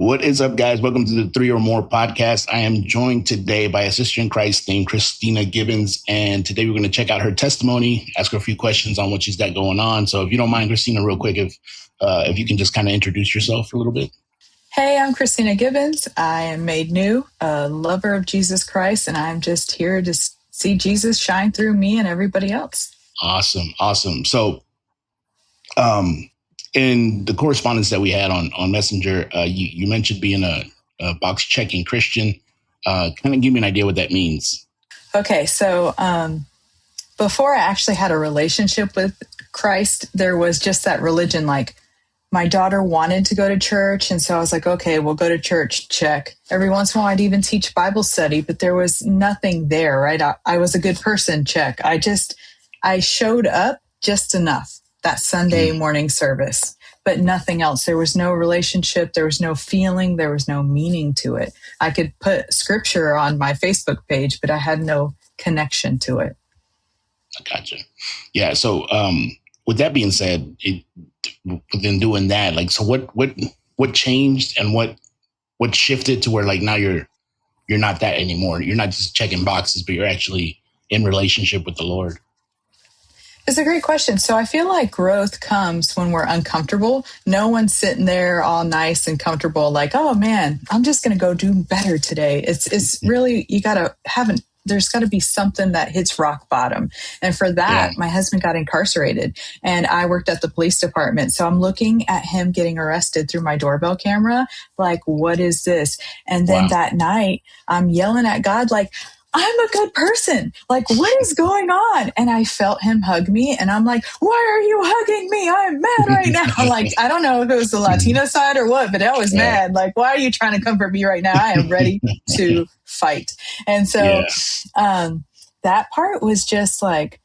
What is up, guys? Welcome to the Three or More podcast. I am joined today by a sister in Christ named Kristina Gibbons. And today we're going to check out her testimony, ask her a few questions on what she's got going on. So if you don't mind, Kristina, real quick, if you can just kind of introduce yourself a little bit. Hey, I'm Kristina Gibbons. I am made new, a lover of Jesus Christ, and I'm just here to see Jesus shine through me and everybody else. Awesome. So in the correspondence that we had on Messenger, you mentioned being a box checking Christian. Kind of give me an idea what that means. Okay, so before I actually had a relationship with Christ, there was just that religion, like my daughter wanted to go to church. And so I was like, okay, we'll go to church, check. Every once in a while, I'd even teach Bible study, but there was nothing there, right? I was a good person, check. I showed up just enough that Sunday morning service, but nothing else. There was no relationship. There was no feeling. There was no meaning to it. I could put scripture on my Facebook page, but I had no connection to it. I gotcha. Yeah. So with that being said, within doing that, like, so what changed and what shifted to where like now you're not that anymore? You're not just checking boxes, but you're actually in relationship with the Lord. It's a great question. So I feel like growth comes when we're uncomfortable. No one's sitting there all nice and comfortable, like, oh man, I'm just going to go do better today. It's really, there's got to be something that hits rock bottom. And for that, my husband got incarcerated and I worked at the police department. So I'm looking at him getting arrested through my doorbell camera. Like, what is this? And then that night I'm yelling at God, like, I'm a good person. Like, what is going on? And I felt him hug me and I'm like, why are you hugging me? I'm mad right now. Like, I don't know if it was the Latino side or what, but I was mad. Like, why are you trying to comfort me right now? I am ready to fight. And so that part was just like,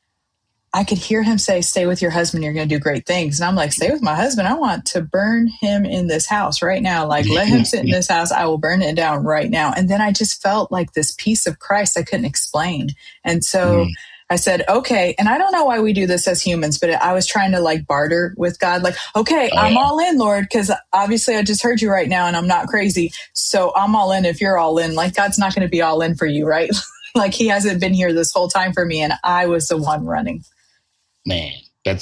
I could hear him say, stay with your husband. You're going to do great things. And I'm like, stay with my husband. I want to burn him in this house right now. Like, let him sit in this house. I will burn it down right now. And then I just felt like this peace of Christ I couldn't explain. And so I said, okay. And I don't know why we do this as humans, but I was trying to like barter with God. Like, okay, I'm all in, Lord, because obviously I just heard you right now and I'm not crazy. So I'm all in if you're all in. Like, God's not going to be all in for you, right? Like, he hasn't been here this whole time for me. And I was the one running. Man, that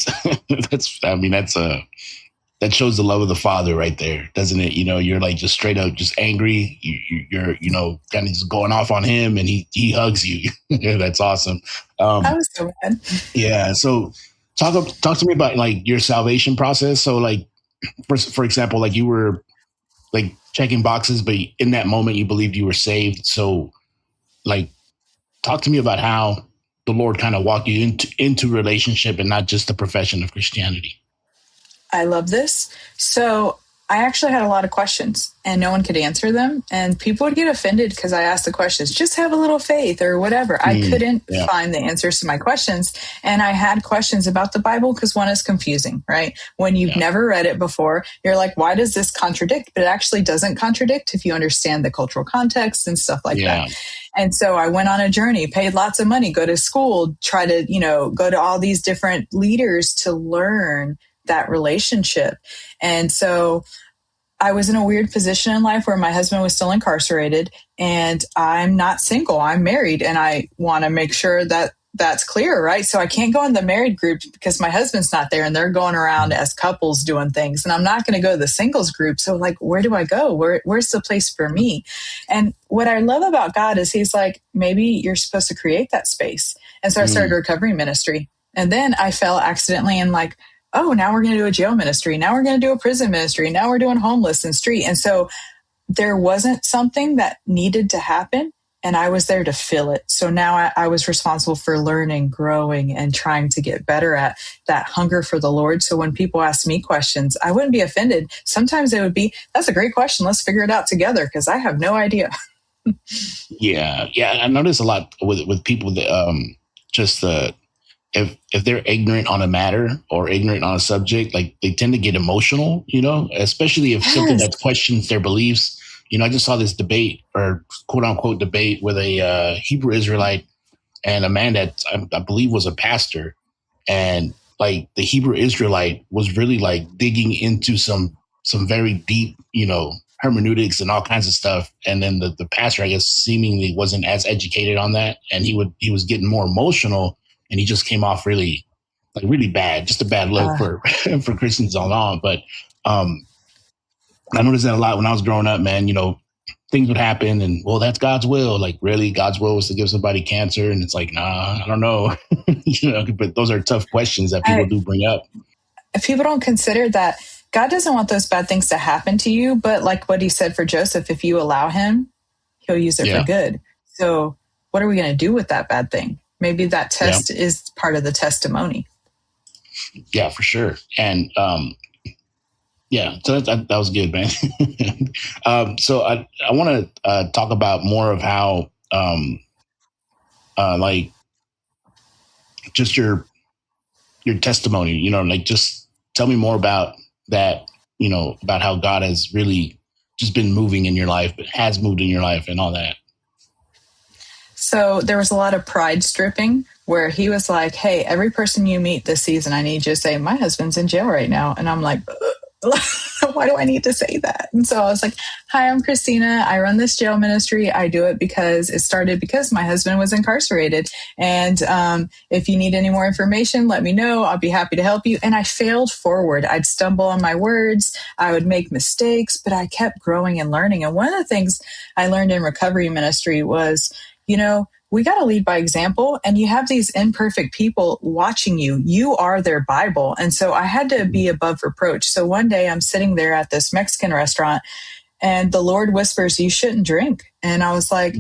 shows the love of the Father right there, doesn't it? You know, you're like just straight up just angry. You're kind of just going off on him and he hugs you. That's awesome. I was so mad. Yeah. So talk to me about like your salvation process. So like, for example, like you were like checking boxes, but in that moment you believed you were saved. So like, talk to me about how the Lord kind of walked you into relationship and not just the profession of Christianity. I love this. So I actually had a lot of questions and no one could answer them. And people would get offended because I asked the questions, just have a little faith or whatever. I couldn't find the answers to my questions. And I had questions about the Bible because one is confusing, right? When you've never read it before, you're like, why does this contradict? But it actually doesn't contradict if you understand the cultural context and stuff like that. And so I went on a journey, paid lots of money, go to school, try to, go to all these different leaders to learn that relationship. And so I was in a weird position in life where my husband was still incarcerated and I'm not single. I'm married and I want to make sure that that's clear, right? So I can't go in the married group because my husband's not there and they're going around as couples doing things. And I'm not going to go to the singles group. So like, where do I go? Where's the place for me? And what I love about God is he's like, maybe you're supposed to create that space. And so I started a recovery ministry. And then I fell accidentally in like, oh, now we're going to do a jail ministry. Now we're going to do a prison ministry. Now we're doing homeless and street. And so there wasn't something that needed to happen. And I was there to fill it. So now I was responsible for learning, growing, and trying to get better at that hunger for the Lord. So when people ask me questions, I wouldn't be offended. Sometimes it would be, that's a great question. Let's figure it out together because I have no idea. Yeah. I notice a lot with people that if they're ignorant on a matter or ignorant on a subject, like they tend to get emotional, especially if something that questions their beliefs. I just saw this debate or quote unquote debate with a Hebrew Israelite and a man that I believe was a pastor. And like the Hebrew Israelite was really like digging into some very deep, hermeneutics and all kinds of stuff. And then the pastor, I guess, seemingly wasn't as educated on that, and he was getting more emotional, and he just came off really bad, just a bad look for for Christians all. But I noticed that a lot when I was growing up, man. Things would happen, and well, that's God's will. Like, really, God's will was to give somebody cancer, and it's like, nah, I don't know. But those are tough questions that people do bring up. If people don't consider that God doesn't want those bad things to happen to you, but like what he said for Joseph, if you allow him, he'll use it for good. So what are we going to do with that bad thing? Maybe that test is part of the testimony. Yeah, for sure. And so that was good, man. So I want to talk about more of how like just your testimony, like just tell me more about that, about how God has really just been moving in your life, but has moved in your life and all that. So there was a lot of pride stripping where he was like, hey, every person you meet this season, I need you to say, my husband's in jail right now. And I'm like, why do I need to say that? And so I was like, hi, I'm Kristina. I run this jail ministry. I do it because it started because my husband was incarcerated. And if you need any more information, let me know. I'll be happy to help you. And I failed forward. I'd stumble on my words. I would make mistakes, but I kept growing and learning. And one of the things I learned in recovery ministry was, we got to lead by example, and you have these imperfect people watching you. You are their Bible. And so I had to be above reproach. So one day I'm sitting there at this Mexican restaurant and the Lord whispers, you shouldn't drink. And I was like,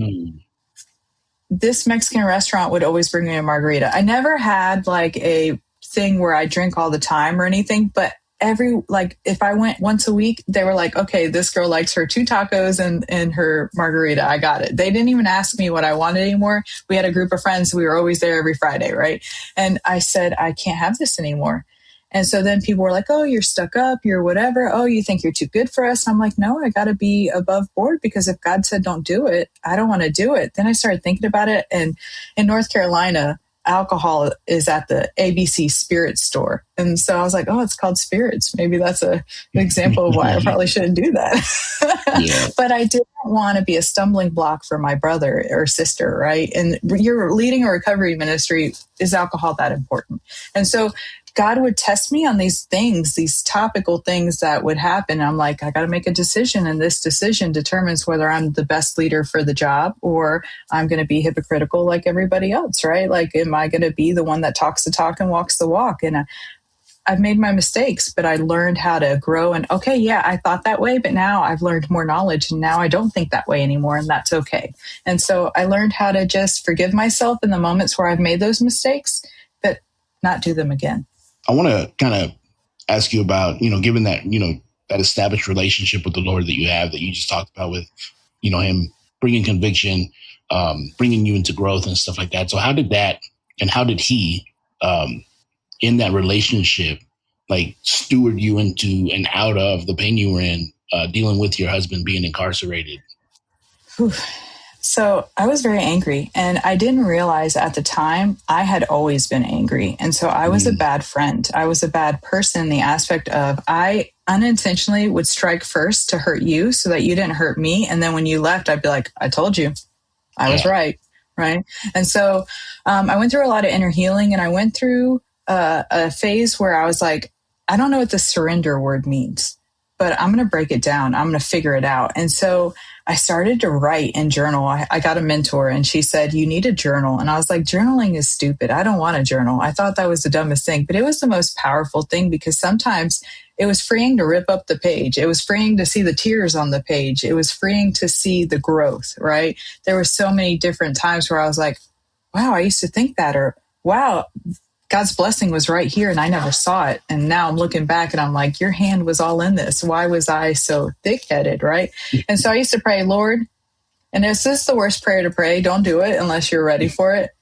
this Mexican restaurant would always bring me a margarita. I never had like a thing where I drink all the time or anything, but if I went once a week, they were like, okay, this girl likes her 2 tacos and her margarita. I got it. They didn't even ask me what I wanted anymore. We had a group of friends. We were always there every Friday. Right. And I said, I can't have this anymore. And so then people were like, oh, you're stuck up, you're whatever. Oh, you think you're too good for us. I'm like, no, I got to be above board, because if God said don't do it, I don't want to do it. Then I started thinking about it. And in North Carolina, alcohol is at the ABC Spirits store. And so I was like, oh, it's called Spirits. Maybe that's an example of why I probably shouldn't do that. But I didn't want to be a stumbling block for my brother or sister, right? And you're leading a recovery ministry. Is alcohol that important? And so God would test me on these things, these topical things that would happen. I'm like, I got to make a decision, and this decision determines whether I'm the best leader for the job or I'm going to be hypocritical like everybody else, right? Like, am I going to be the one that talks the talk and walks the walk? And I've made my mistakes, but I learned how to grow. And okay, yeah, I thought that way, but now I've learned more knowledge, and now I don't think that way anymore, and that's okay. And so I learned how to just forgive myself in the moments where I've made those mistakes, but not do them again. I want to kind of ask you about, given that, that established relationship with the Lord that you have, that you just talked about with, him bringing conviction, bringing you into growth and stuff like that. So how did he, in that relationship, like steward you into and out of the pain you were in, dealing with your husband being incarcerated? Whew. So I was very angry, and I didn't realize at the time I had always been angry. And so I was a bad friend. I was a bad person in the aspect of I unintentionally would strike first to hurt you so that you didn't hurt me. And then when you left, I'd be like, I told you I was right. Right. And so I went through a lot of inner healing, and I went through a phase where I was like, I don't know what the surrender word means, but I'm going to break it down. I'm going to figure it out. And so I started to write and journal. I got a mentor, and she said, you need a journal. And I was like, journaling is stupid. I don't want a journal. I thought that was the dumbest thing, but it was the most powerful thing, because sometimes it was freeing to rip up the page. It was freeing to see the tears on the page. It was freeing to see the growth, right? There were so many different times where I was like, wow, I used to think that, or wow, God's blessing was right here and I never saw it. And now I'm looking back and I'm like, your hand was all in this. Why was I so thick-headed, right? And so I used to pray, Lord, and is this the worst prayer to pray? Don't do it unless you're ready for it.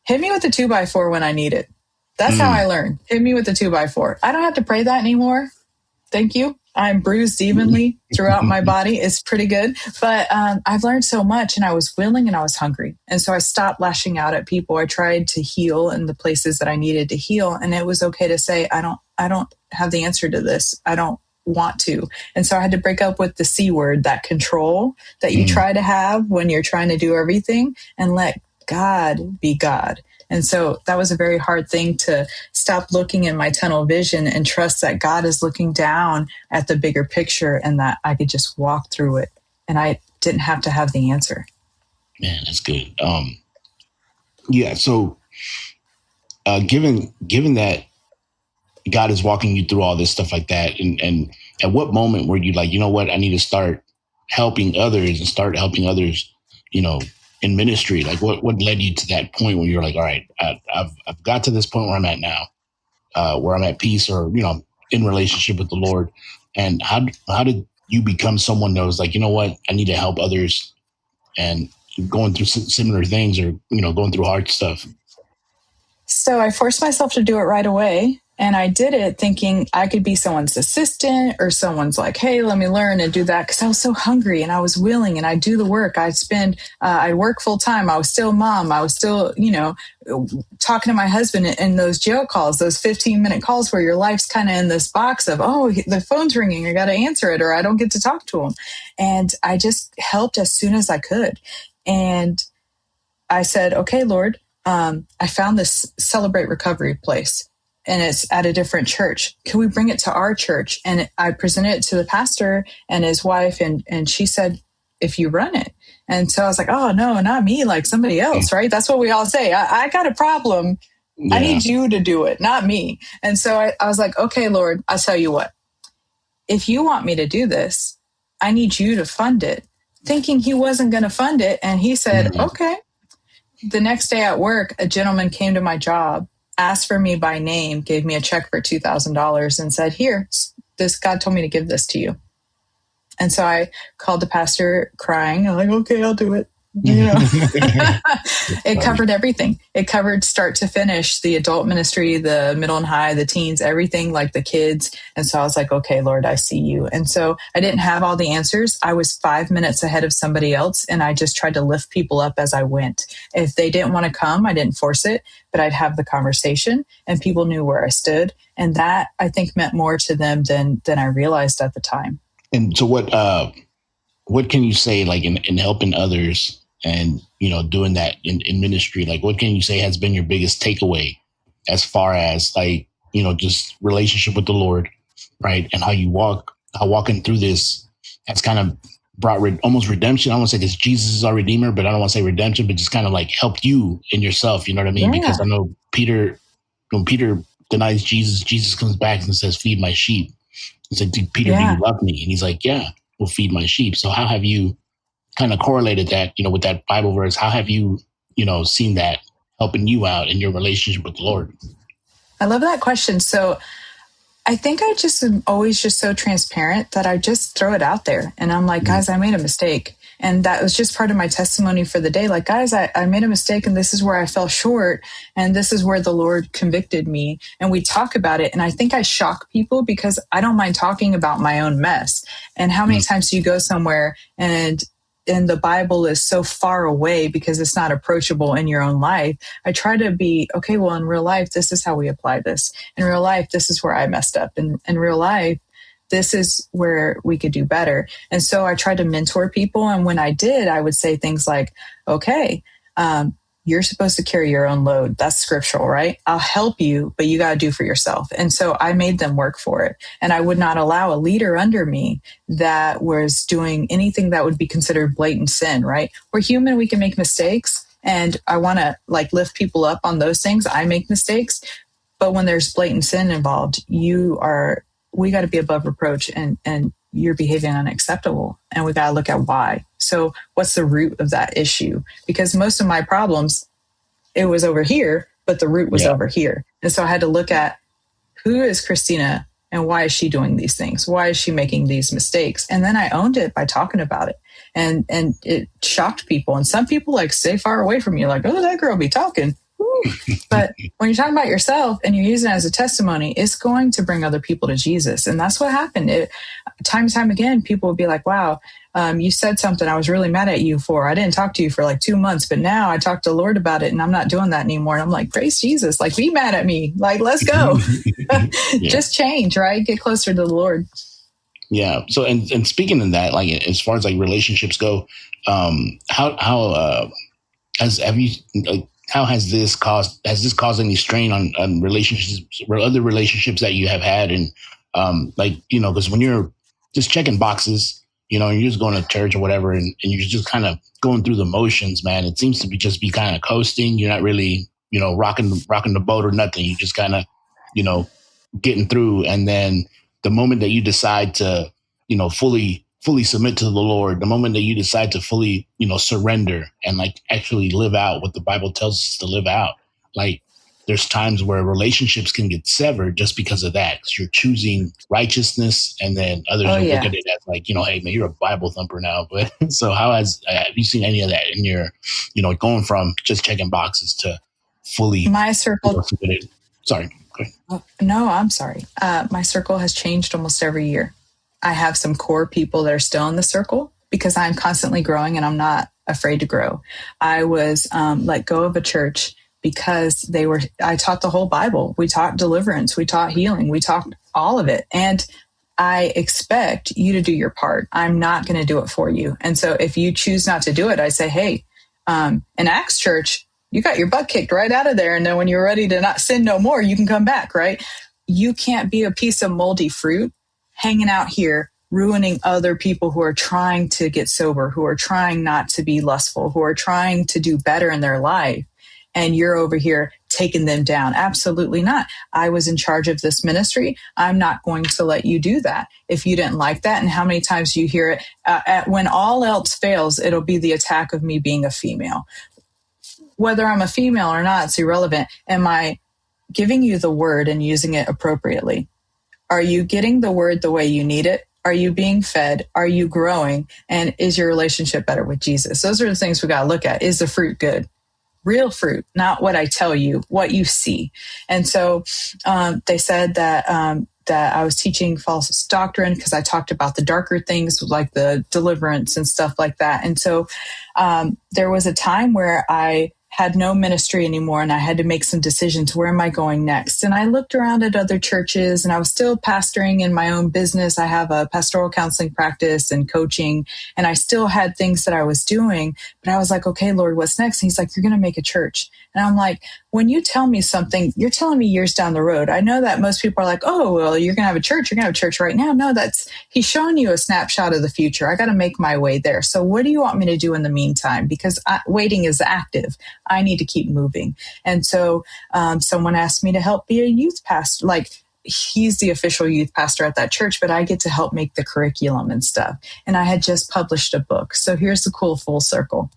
Hit me with a 2x4 when I need it. That's how I learned. Hit me with a 2x4. I don't have to pray that anymore. Thank you. I'm bruised evenly throughout my body. It's pretty good. But I've learned so much, and I was willing and I was hungry. And so I stopped lashing out at people. I tried to heal in the places that I needed to heal. And it was okay to say, I don't have the answer to this. I don't want to. And so I had to break up with the C word, that control that you try to have when you're trying to do everything, and let God be God. And so that was a very hard thing, to stop looking in my tunnel vision and trust that God is looking down at the bigger picture, and that I could just walk through it and I didn't have to have the answer. Man, that's good. Yeah. So, given that God is walking you through all this stuff like that, and at what moment were you like, you know what, I need to start helping others and start helping others, in ministry? Like, what led you to that point where you're like, all right, I've got to this point where I'm at now, where I'm at peace, or in relationship with the Lord, and how did you become someone that was like, you know what, I need to help others and going through similar things, or going through hard stuff? So I forced myself to do it right away. And I did it thinking I could be someone's assistant, or someone's like, hey, let me learn and do that. Cause I was so hungry and I was willing, and I'd do the work. I'd work full time. I was still mom. I was still, talking to my husband in those jail calls, those 15-minute calls where your life's kind of in this box of, oh, the phone's ringing, I got to answer it, or I don't get to talk to him. And I just helped as soon as I could. And I said, okay, Lord, I found this Celebrate Recovery place, and it's at a different church. Can we bring it to our church? And I presented it to the pastor and his wife, and she said, if you run it. And so I was like, oh, no, not me, like somebody else, right? That's what we all say. I got a problem. Yeah. I need you to do it, not me. And so I was like, okay, Lord, I'll tell you what. If you want me to do this, I need you to fund it. Thinking he wasn't going to fund it. And he said, okay. The next day at work, a gentleman came to my job, asked for me by name, gave me a check for $2,000 and said, here, this God told me to give this to you. And so I called the pastor crying. I'm like, okay, I'll do it. It covered everything. It covered start to finish, the adult ministry, the middle and high, the teens, everything, like the kids. And so I was like, okay, Lord, I see you. And so I didn't have all the answers. I was 5 minutes ahead of somebody else. And I just tried to lift people up as I went. If they didn't want to come, I didn't force it, but I'd have the conversation and people knew where I stood. And that, I think, meant more to them than I realized at the time. And so what can you say, like in helping others and, doing that in ministry? Like, what can you say has been your biggest takeaway as far as like, just relationship with the Lord, right? And how walking through this has kind of brought almost redemption. I don't want to say because Jesus is our redeemer, but I don't want to say redemption, but just kind of like helped you in yourself. You know what I mean? Yeah. Because I know when Peter denies Jesus, Jesus comes back and says, feed my sheep. He's like, Peter, do you love me? And he's like, yeah, we'll feed my sheep. So how have you kind of correlated that, with that Bible verse? How have you, seen that helping you out in your relationship with the Lord? I love that question. So I think I just am always just so transparent that I just throw it out there. And I'm like, guys, I made a mistake. And that was just part of my testimony for the day. Like, guys, I made a mistake, and this is where I fell short. And this is where the Lord convicted me. And we talk about it. And I think I shock people because I don't mind talking about my own mess. And how many times do you go somewhere and the Bible is so far away because it's not approachable in your own life? I try to be, okay, well, in real life, this is how we apply this. In real life, this is where I messed up. In real life, this is where we could do better. And so I tried to mentor people. And when I did, I would say things like, okay, you're supposed to carry your own load. That's scriptural, right? I'll help you, but you got to do for yourself. And so I made them work for it. And I would not allow a leader under me that was doing anything that would be considered blatant sin, right? We're human. We can make mistakes. And I want to lift people up on those things. I make mistakes. But when there's blatant sin involved, we got to be above reproach, and you're behaving unacceptable. And we got to look at why. So what's the root of that issue? Because most of my problems, it was over here, but the root was over here. And so I had to look at, who is Kristina and why is she doing these things? Why is she making these mistakes? And then I owned it by talking about it. And it shocked people. And some people stay far away from you, like, oh, that girl be talking. But when you're talking about yourself and you're using it as a testimony, it's going to bring other people to Jesus. And that's what happened. Time and time again, people would be like, wow, you said something I was really mad at you for. I didn't talk to you for 2 months, but now I talked to the Lord about it and I'm not doing that anymore. And I'm like, praise Jesus, be mad at me. Let's go. Just change, right? Get closer to the Lord. Yeah. So, and speaking of that, like as far as like relationships go, how has have you like how has this caused any strain on relationships or other relationships that you have had? And like, because when you're just checking boxes, and you're just going to church or whatever, and you're just kind of going through the motions, man, it seems to be kind of coasting. You're not really, rocking the boat or nothing. You just kind of, you know getting through. And then the moment that you decide to, fully submit to the Lord, the moment that you decide to fully, surrender and like actually live out what the Bible tells us to live out, like there's times where relationships can get severed just because of that. Because you're choosing righteousness, and then others Oh, will look yeah. at it as like, hey man, you're a Bible thumper now. But so have you seen any of that in your, going from just checking boxes to fully, My circle, submitted? Sorry. Okay. no, I'm sorry. My circle has changed almost every year. I have some core people that are still in the circle because I'm constantly growing and I'm not afraid to grow. I was let go of a church because I taught the whole Bible. We taught deliverance, we taught healing, we taught all of it. And I expect you to do your part. I'm not going to do it for you. And so if you choose not to do it, I say, hey, in Acts Church, you got your butt kicked right out of there. And then when you're ready to not sin no more, you can come back, right? You can't be a piece of moldy fruit hanging out here, ruining other people who are trying to get sober, who are trying not to be lustful, who are trying to do better in their life. And you're over here taking them down. Absolutely not. I was in charge of this ministry. I'm not going to let you do that. If you didn't like that, and how many times you hear it, when all else fails, it'll be the attack of me being a female. Whether I'm a female or not, it's irrelevant. Am I giving you the word and using it appropriately? Are you getting the word the way you need it? Are you being fed? Are you growing? And is your relationship better with Jesus? Those are the things we got to look at. Is the fruit good? Real fruit, not what I tell you, what you see. And so they said that I was teaching false doctrine because I talked about the darker things like the deliverance and stuff like that. And so there was a time where I had no ministry anymore and I had to make some decisions. Where am I going next? And I looked around at other churches and I was still pastoring in my own business. I have a pastoral counseling practice and coaching, and I still had things that I was doing, but I was like, okay, Lord, what's next? And he's like, you're going to make a church. And I'm like, when you tell me something, you're telling me years down the road. I know that most people are like, oh, well, you're going to have a church. You're going to have a church right now. No, he's showing you a snapshot of the future. I got to make my way there. So what do you want me to do in the meantime? Because waiting is active. I need to keep moving. And so someone asked me to help be a youth pastor. Like, he's the official youth pastor at that church, but I get to help make the curriculum and stuff. And I had just published a book. So here's the cool full circle.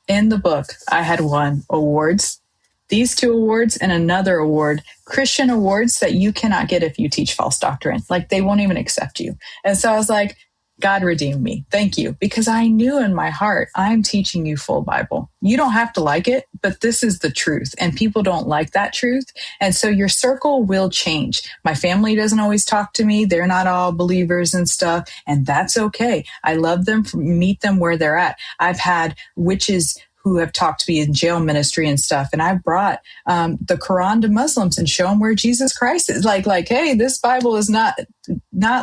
In the book, I had won awards, these two awards and another award, Christian awards that you cannot get if you teach false doctrine. Like, they won't even accept you. And so I was like, God redeemed me. Thank you. Because I knew in my heart, I'm teaching you full Bible. You don't have to like it, but this is the truth. And people don't like that truth. And so your circle will change. My family doesn't always talk to me. They're not all believers and stuff. And that's okay. I love them, meet them where they're at. I've had witches who have talked to me in jail ministry and stuff. And I've brought the Quran to Muslims and show them where Jesus Christ is. Like, hey, this Bible is not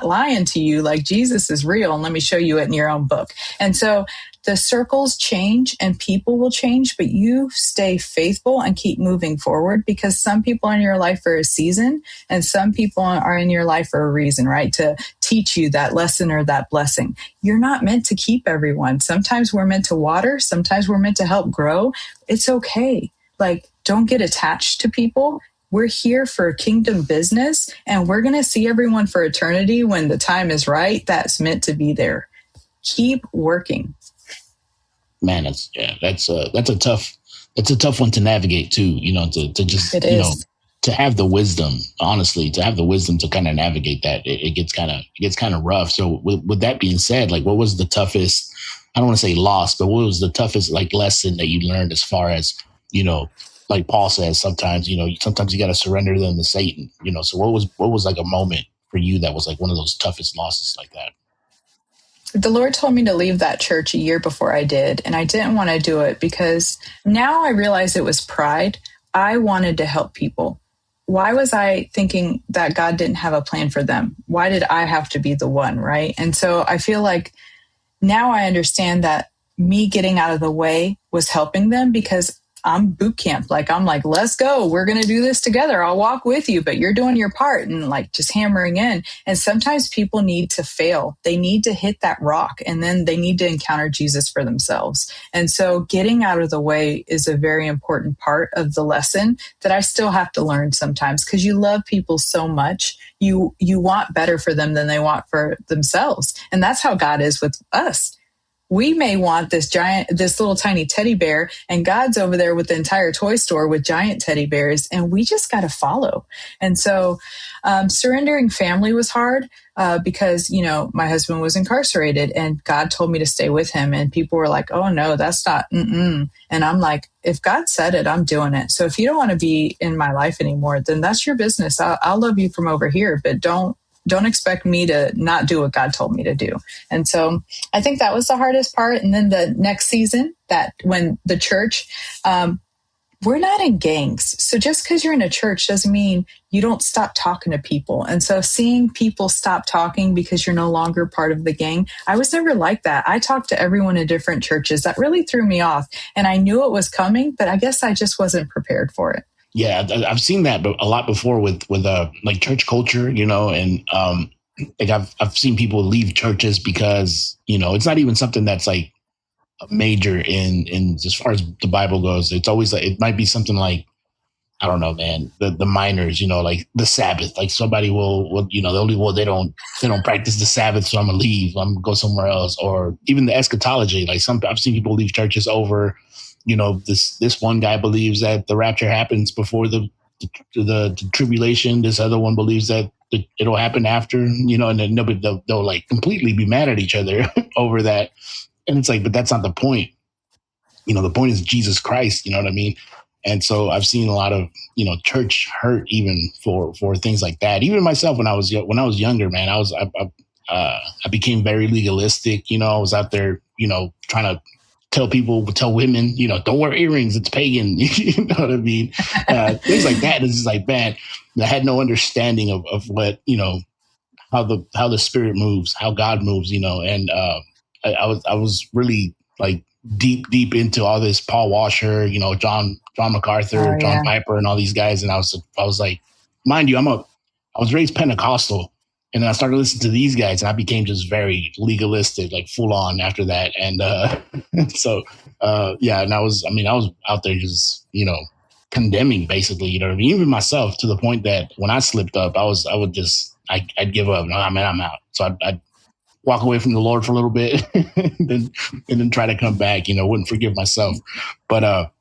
lying to you. Like, Jesus is real. And let me show you it in your own book. And so the circles change and people will change, but you stay faithful and keep moving forward, because some people are in your life for a season and some people are in your life for a reason, right? To teach you that lesson or that blessing. You're not meant to keep everyone. Sometimes we're meant to water. Sometimes we're meant to help grow. It's okay. Like, don't get attached to people. We're here for kingdom business, and we're going to see everyone for eternity when the time is right. That's meant to be there. Keep working. Man, that's a tough one to navigate too. To just, to have the wisdom, honestly, to have the wisdom to kind of navigate that, it gets kind of rough. So with that being said, like, what was the toughest, I don't want to say loss, but what was the toughest like lesson that you learned as far as, like Paul says, sometimes you got to surrender them to Satan, so what was like a moment for you that was like one of those toughest losses like that? The Lord told me to leave that church a year before I did, and I didn't want to do it because now I realize it was pride. I wanted to help people. why was I thinking that God didn't have a plan for them? Why did I have to be the one, right? And so I feel like now I understand that me getting out of the way was helping them because I'm boot camp. Like, I'm like, let's go. We're going to do this together. I'll walk with you, but you're doing your part and like just hammering in. And sometimes people need to fail. They need to hit that rock and then they need to encounter Jesus for themselves. And so getting out of the way is a very important part of the lesson that I still have to learn sometimes because you love people so much. You want better for them than they want for themselves. And that's how God is with us. We may want this little tiny teddy bear, and God's over there with the entire toy store with giant teddy bears, and we just got to follow. And so, surrendering family was hard because, you know, my husband was incarcerated and God told me to stay with him. And people were like, oh, no, that's not, mm-mm. And I'm like, if God said it, I'm doing it. So if you don't want to be in my life anymore, then that's your business. I'll love you from over here, but don't expect me to not do what God told me to do. And so I think that was the hardest part. And then the next season, that when the church, we're not in gangs. So just because you're in a church doesn't mean you don't stop talking to people. And so seeing people stop talking because you're no longer part of the gang, I was never like that. I talked to everyone in different churches. That really threw me off. And I knew it was coming, but I guess I just wasn't prepared for it. Yeah, I've seen that a lot before with like church culture, you know, and like I've seen people leave churches because, you know, it's not even something that's like major in as far as the Bible goes. It's always like it might be something like, I don't know, man, the minors, you know, like the Sabbath. Like somebody will you know, they don't practice the Sabbath, so I'm gonna leave. I'm gonna go somewhere else. Or even the eschatology. Like I've seen people leave churches over, you know, this one guy believes that the rapture happens before the tribulation. This other one believes that it'll happen after, you know, and then they'll like completely be mad at each other over that. And it's like, but that's not the point. You know, the point is Jesus Christ. You know what I mean? And so I've seen a lot of, you know, church hurt even for things like that. Even myself when I was younger, man, I became very legalistic. You know, I was out there, you know, trying to tell women, you know, don't wear earrings. It's pagan. You know what I mean? Things like that. It's just like, man, I had no understanding of what, you know, how the spirit moves, how God moves, you know, and I was really like deep into all this Paul Washer, you know, John MacArthur, Oh, John yeah. Piper, and all these guys, and I was like, mind you, I was raised Pentecostal, and then I started listening to these guys, and I became just very legalistic, like full on after that, and so yeah, and I was out there just, you know, condemning basically, you know what I mean, even myself, to the point that when I slipped up, I'd give up. No, man, I'm out. So I'd walk away from the Lord for a little bit, and then try to come back. You know, wouldn't forgive myself. But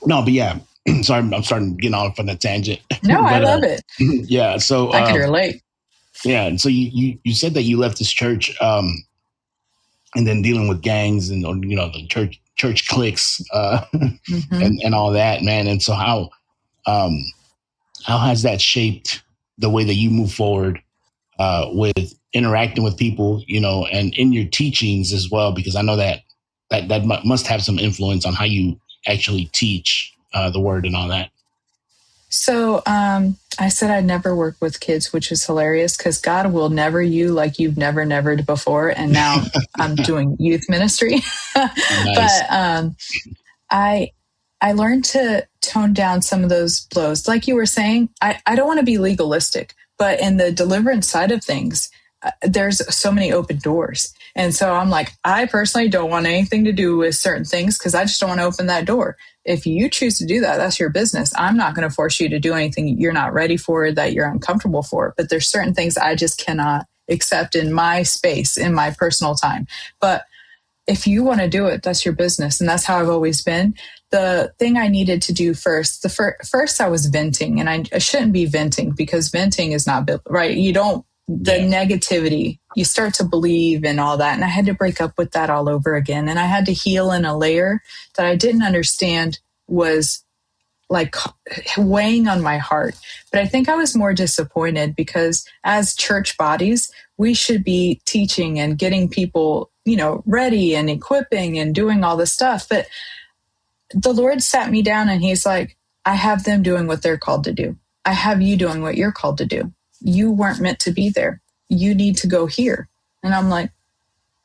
no, but yeah. Sorry, I'm starting getting off on a tangent. No, I But love it. yeah. So I could relate. yeah. And so you said that you left this church, and then dealing with gangs and, you know, the church cliques, Mm-hmm. and all that, man. And so um, how has that shaped the way that you move forward with interacting with people, you know, and in your teachings as well? Because I know that must have some influence on how you actually teach the word and all that. So I said I'd never work with kids, which is hilarious because God will never you like you've never nevered before. And now I'm doing youth ministry. Nice. But I I learned to tone down some of those blows. Like you were saying, I don't want to be legalistic, but in the deliverance side of things, there's so many open doors. And so I'm like, I personally don't want anything to do with certain things because I just don't want to open that door. If you choose to do that, that's your business. I'm not going to force you to do anything you're not ready for, that you're uncomfortable for. But there's certain things I just cannot accept in my space, in my personal time. But if you want to do it, that's your business. And that's how I've always been. The thing I needed to do first, first I was venting, and I shouldn't be venting because venting is not right. You don't, the negativity, you start to believe and all that. And I had to break up with that all over again. And I had to heal in a layer that I didn't understand was like weighing on my heart. But I think I was more disappointed because as church bodies, we should be teaching and getting people, ready and equipping and doing all this stuff. But the Lord sat me down and he's like, I have them doing what they're called to do. I have you doing what you're called to do. You weren't meant to be there. You need to go here. And I'm like,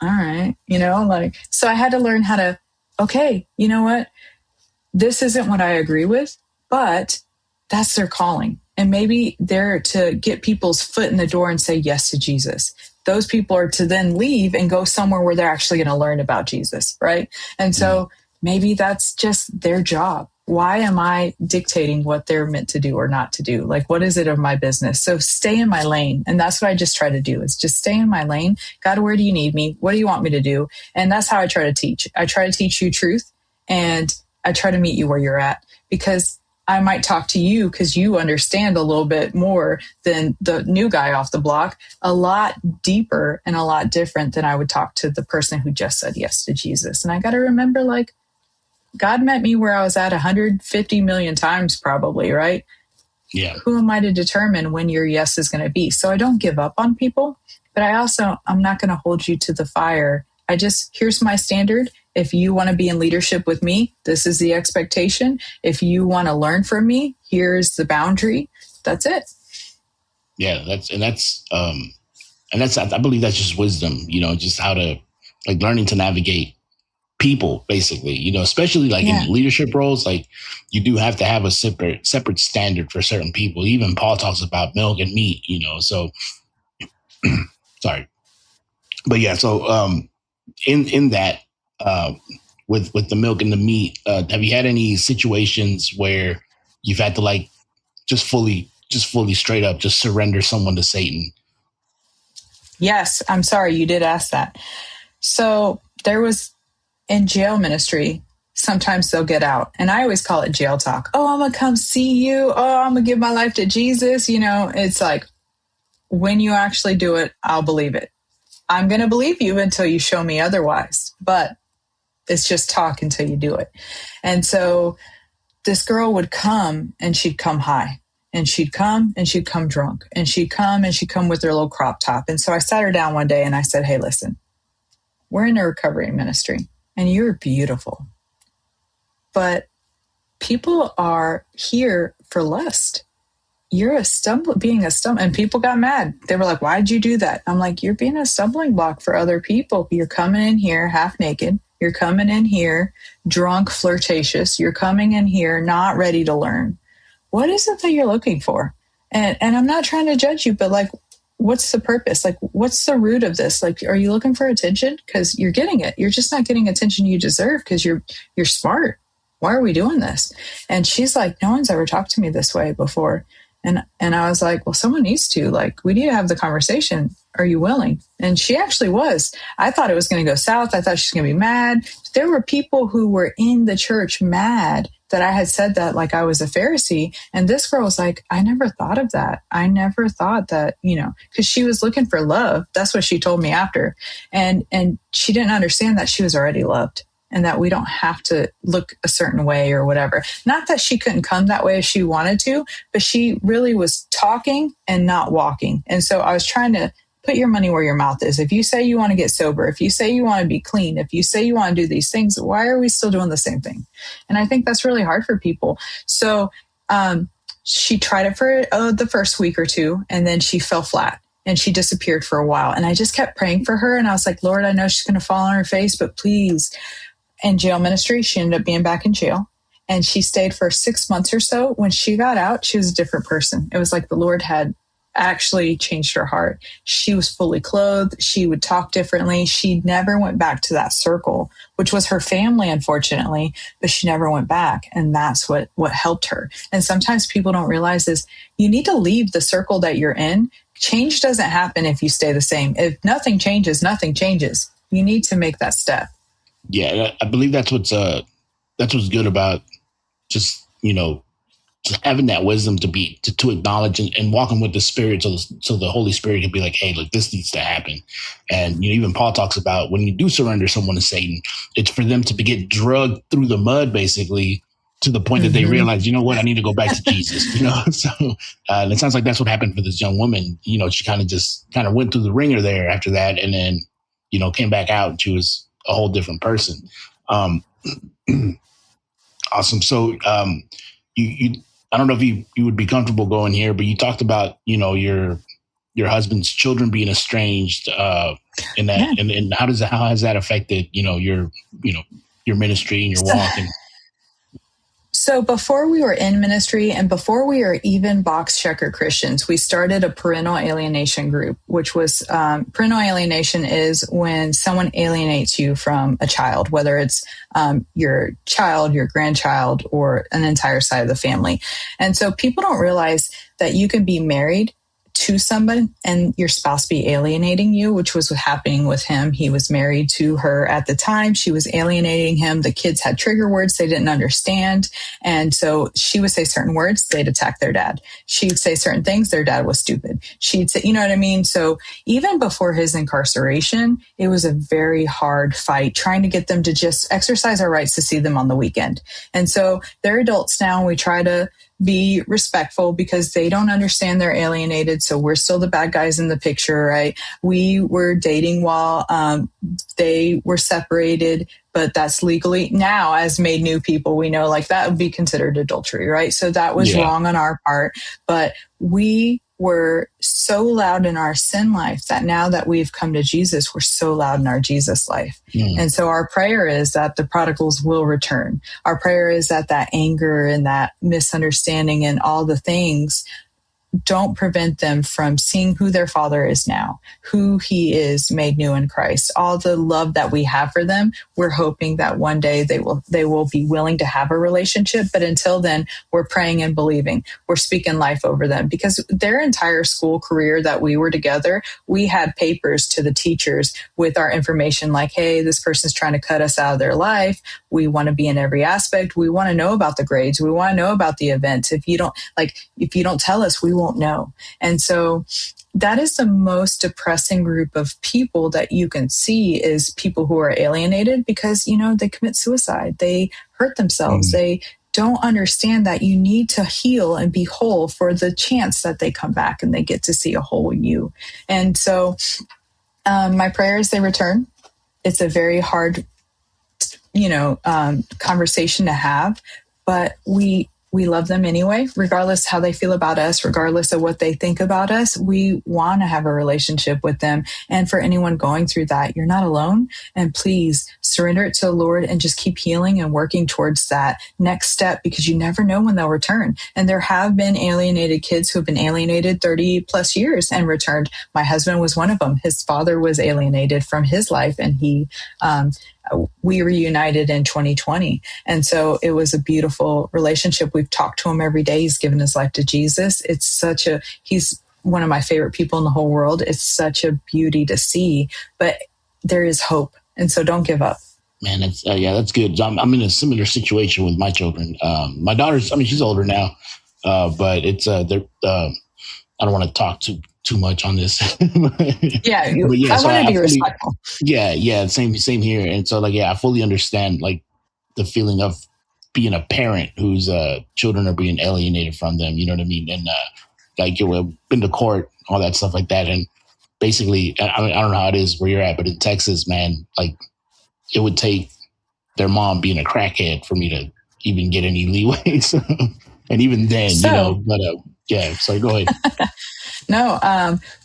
all right, like, so I had to learn how to, okay, you know what? This isn't what I agree with, but that's their calling. And maybe they're to get people's foot in the door and say yes to Jesus. Those people are to then leave and go somewhere where they're actually going to learn about Jesus, right? And so maybe that's just their job. Why am I dictating what they're meant to do or not to do? Like, what is it of my business? So stay in my lane. And that's what I just try to do, is just stay in my lane. God, where do you need me? What do you want me to do? And that's how I try to teach. I try to teach you truth, and I try to meet you where you're at, because I might talk to you because you understand a little bit more than the new guy off the block, a lot deeper and a lot different than I would talk to the person who just said yes to Jesus. And I got to remember, like, God met me where I was at 150 million times, probably, right? Yeah. Who am I to determine when your yes is going to be? So I don't give up on people, but I'm not going to hold you to the fire. Here's my standard. If you want to be in leadership with me, this is the expectation. If you want to learn from me, here's the boundary. That's it. Yeah, I believe that's just wisdom, just how to, like, learning to navigate people, basically, especially like in leadership roles. Like, you do have to have a separate standard for certain people. Even Paul talks about milk and meat, so sorry. But yeah, so in that, with the milk and the meat, have you had any situations where you've had to, like, just fully straight up just surrender someone to Satan? Yes, I'm sorry you did ask that. So there was, in jail ministry, sometimes they'll get out, and I always call it jail talk. Oh, I'm gonna come see you. Oh, I'm gonna give my life to Jesus. It's like, when you actually do it, I'll believe it. I'm gonna believe you until you show me otherwise, but it's just talk until you do it. And so this girl would come, and she'd come high, and she'd come drunk, and she'd come with her little crop top. And so I sat her down one day and I said, hey, listen, we're in a recovery ministry and you're beautiful, but people are here for lust. You're being a stumbling, and people got mad. They were like, why'd you do that? I'm like, you're being a stumbling block for other people. You're coming in here half naked. You're coming in here drunk, flirtatious. You're coming in here not ready to learn. What is it that you're looking for? And I'm not trying to judge you, but, like, what's the purpose? Like, what's the root of this? Like, are you looking for attention? Because you're getting it. You're just not getting attention you deserve because you're smart. Why are we doing this? And she's like, no one's ever talked to me this way before. And I was like, well, someone needs to. Like, we need to have the conversation. Are you willing? And she actually was. I thought it was going to go south. I thought she's going to be mad. There were people who were in the church mad that I had said that, like, I was a Pharisee. And this girl was like, I never thought of that. I never thought that, because she was looking for love. That's what she told me after. And she didn't understand that she was already loved, and that we don't have to look a certain way or whatever. Not that she couldn't come that way if she wanted to, but she really was talking and not walking. And so I was trying to put your money where your mouth is. If you say you want to get sober, if you say you want to be clean, if you say you want to do these things, why are we still doing the same thing? And I think that's really hard for people. So she tried it for the first week or two, and then she fell flat. And she disappeared for a while. And I just kept praying for her. And I was like, Lord, I know she's going to fall on her face, but please. In jail ministry, she ended up being back in jail, and she stayed for 6 months or so. When she got out, she was a different person. It was like the Lord had actually changed her heart. She was fully clothed. She would talk differently. She never went back to that circle, which was her family, unfortunately, but she never went back. And that's what helped her. And sometimes people don't realize is you need to leave the circle that you're in. Change doesn't happen if you stay the same. If nothing changes, nothing changes. You need to make that step. Yeah, I believe that's what's good about just just having that wisdom to acknowledge and walking with the Spirit, so the Holy Spirit can be like, hey, look, this needs to happen. And even Paul talks about when you do surrender someone to Satan, it's for them to get drugged through the mud, basically, to the point that they realize, you know what, I need to go back to Jesus. So and it sounds like that's what happened for this young woman. She kind of went through the ringer there after that, and then came back out, and she was a whole different person. Awesome. So you I don't know if you would be comfortable going here, but you talked about, your husband's children being estranged, in that, Yeah. and how has that affected, you know, your ministry and your So, walk? And So before we were in ministry and before we were even box checker Christians, we started a parental alienation group, which was parental alienation is when someone alienates you from a child, whether it's your child, your grandchild, or an entire side of the family. And so people don't realize that you can be married to someone and your spouse be alienating you, which was happening with him. He was married to her at the time. She was alienating him. The kids had trigger words they didn't understand. And so she would say certain words, they'd attack their dad. She'd say certain things, their dad was stupid. She'd say, you know what I mean? So even before his incarceration, it was a very hard fight trying to get them to just exercise our rights to see them on the weekend. And so they're adults now, and we try to be respectful because they don't understand they're alienated. So we're still the bad guys in the picture, right? We were dating while they were separated, but that's legally now, as made new people, we know like that would be considered adultery, right? So that was yeah, wrong on our part. But we were so loud in our sin life that now that we've come to Jesus, we're so loud in our Jesus life. mm, And so our prayer is that the prodigals will return. Our prayer is that that anger and that misunderstanding and all the things don't prevent them from seeing who their father is now, who he is made new in Christ, all the love that we have for them. We're hoping that one day they will be willing to have a relationship. But until then, we're praying and believing. We're speaking life over them because their entire school career that we were together, we had papers to the teachers with our information like, hey, this person's trying to cut us out of their life. We want to be in every aspect. We want to know about the grades. We want to know about the events. If you don't tell us, we won't know. And so that is the most depressing group of people that you can see is people who are alienated because, they commit suicide. They hurt themselves. mm, They don't understand that you need to heal and be whole for the chance that they come back and they get to see a whole you. And so my prayer is they return. It's a very hard, conversation to have, but we love them anyway, regardless how they feel about us, regardless of what they think about us. We want to have a relationship with them. And for anyone going through that, you're not alone. And please surrender it to the Lord and just keep healing and working towards that next step because you never know when they'll return. And there have been alienated kids who have been alienated 30 plus years and returned. My husband was one of them. His father was alienated from his life and we reunited in 2020. And so it was a beautiful relationship. We've talked to him every day. He's given his life to Jesus. He's one of my favorite people in the whole world. It's such a beauty to see, but there is hope. And so don't give up. man, that's good. I'm in a similar situation with my children. My daughter's, I mean, she's older now, but it's they're. I don't want to talk too much on this. Yeah, But yeah, I so want to I be fully, respectful. yeah, same here. And so like, yeah, I fully understand like the feeling of being a parent whose children are being alienated from them. You know what I mean? And like you been to court, all that stuff like that. And basically, I mean, I don't know how it is where you're at, but in Texas, man, like it would take their mom being a crackhead for me to even get any leeway. So, and even then, So but yeah. So go ahead. No,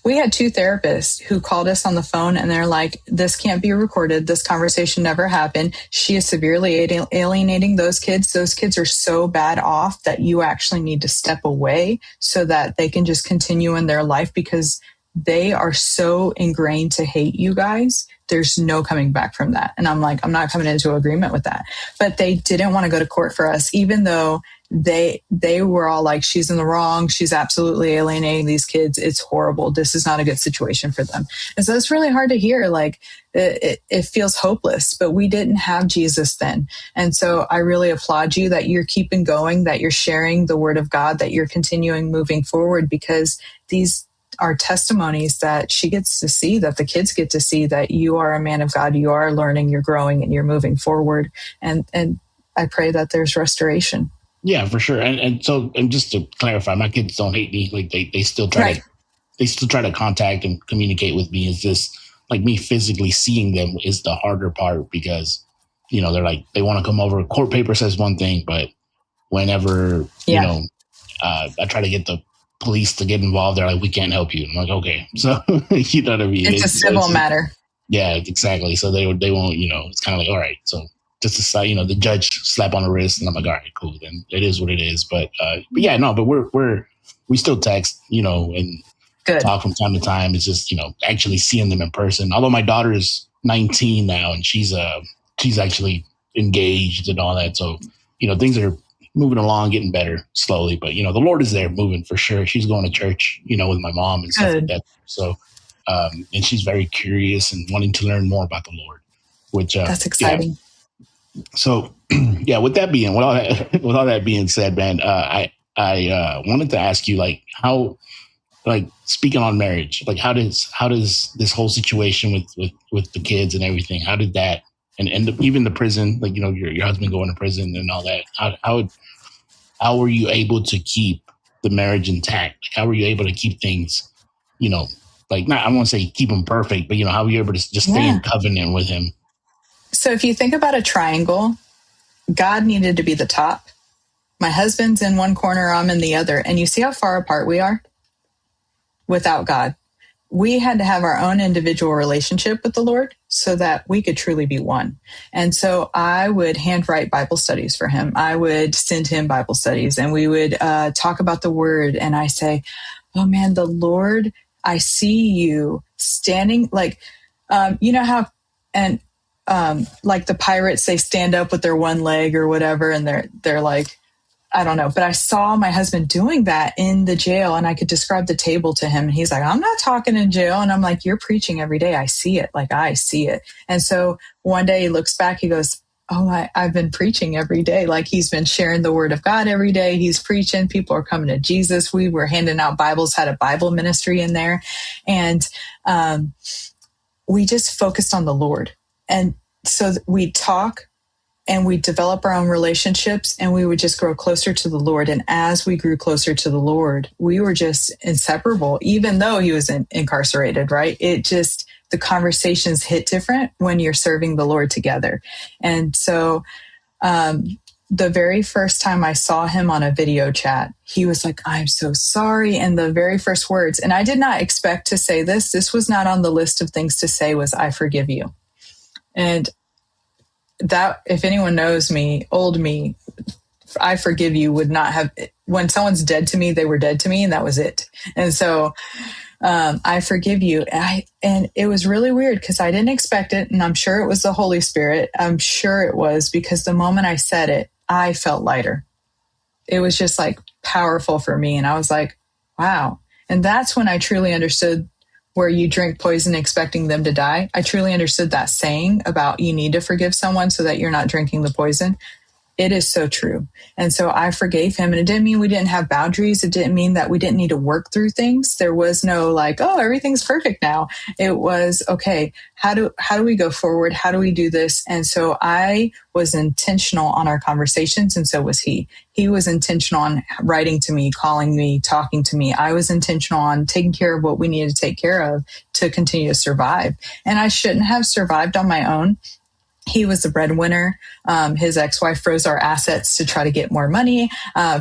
we had two therapists who called us on the phone and they're like, this can't be recorded. This conversation never happened. She is severely alienating those kids. Those kids are so bad off that you actually need to step away so that they can just continue in their life because they are so ingrained to hate you guys. There's no coming back from that. And I'm like, I'm not coming into agreement with that. But they didn't want to go to court for us, even though they were all like, she's in the wrong, she's absolutely alienating these kids, it's horrible, this is not a good situation for them. And so it's really hard to hear, like it feels hopeless, but we didn't have Jesus then. And so I really applaud you that you're keeping going, that you're sharing the word of God, that you're continuing moving forward, because these are testimonies that she gets to see, that the kids get to see, that you are a man of God, you are learning, you're growing, and you're moving forward. And I pray that there's restoration. Yeah, for sure. And just to clarify, my kids don't hate me. Like they still Right. try to contact and communicate with me. It's just like me physically seeing them is the harder part because, they're like, they want to come over. Court paper says one thing, but whenever, Yeah. I try to get the police to get involved. They're like, we can't help you. I'm like, okay. So, you know what I mean? It's a civil matter. Yeah, exactly. So they won't, it's kind of like, all right. So just decide, the judge slap on the wrist and I'm like, all right, cool. Then it is what it is. But yeah, no, but we still text, and Good. talk from time to time. It's just, actually seeing them in person. Although my daughter is 19 now and she's actually engaged and all that. So, things are moving along, getting better slowly. But, the Lord is there moving for sure. She's going to church, with my mom and stuff like that. So, and she's very curious and wanting to learn more about the Lord, which that's exciting. Yeah. So, yeah, with all that being said, man, I wanted to ask you, like, how, like, speaking on marriage, like, how does this whole situation with the kids and everything, how did that, and even the prison, like, your husband going to prison and all that, how were you able to keep the marriage intact? How were you able to keep things, like, not, I won't say keep him perfect, but how were you able to just stay in covenant with him? So if you think about a triangle, God needed to be the top. My husband's in one corner, I'm in the other. And you see how far apart we are without God. We had to have our own individual relationship with the Lord so that we could truly be one. And so I would handwrite Bible studies for him. I would send him Bible studies and we would talk about the word. And I say, oh man, the Lord, I see you standing like, you know how, and like the pirates, they stand up with their one leg or whatever. And they're like, I don't know, but I saw my husband doing that in the jail and I could describe the table to him. And he's like, I'm not talking in jail. And I'm like, you're preaching every day. I see it. Like I see it. And so one day he looks back, he goes, oh, I've been preaching every day. Like he's been sharing the word of God every day. He's preaching. People are coming to Jesus. We were handing out Bibles, had a Bible ministry in there. And we just focused on the Lord. And so we talk and we develop our own relationships and we would just grow closer to the Lord. And as we grew closer to the Lord, we were just inseparable, even though he was incarcerated, right? It just, the conversations hit different when you're serving the Lord together. And so, the very first time I saw him on a video chat, he was like, I'm so sorry. And the very first words, and I did not expect to say this, this was not on the list of things to say, was I forgive you. And that, if anyone knows me, old me, I forgive you would not have, when someone's dead to me, they were dead to me and that was it. And so I forgive you. And it was really weird because I didn't expect it. And I'm sure it was the Holy Spirit. I'm sure it was because the moment I said it, I felt lighter. It was just like powerful for me. And I was like, wow. And that's when I truly understood where you drink poison expecting them to die. I truly understood that saying about you need to forgive someone so that you're not drinking the poison. It is so true. And so I forgave him. And it didn't mean we didn't have boundaries. It didn't mean that we didn't need to work through things. There was no like, oh, everything's perfect now. It was, okay, how do we go forward? How do we do this? And so I was intentional on our conversations. And so was he. He was intentional on writing to me, calling me, talking to me. I was intentional on taking care of what we needed to take care of to continue to survive. And I shouldn't have survived on my own. He was the breadwinner. His ex-wife froze our assets to try to get more money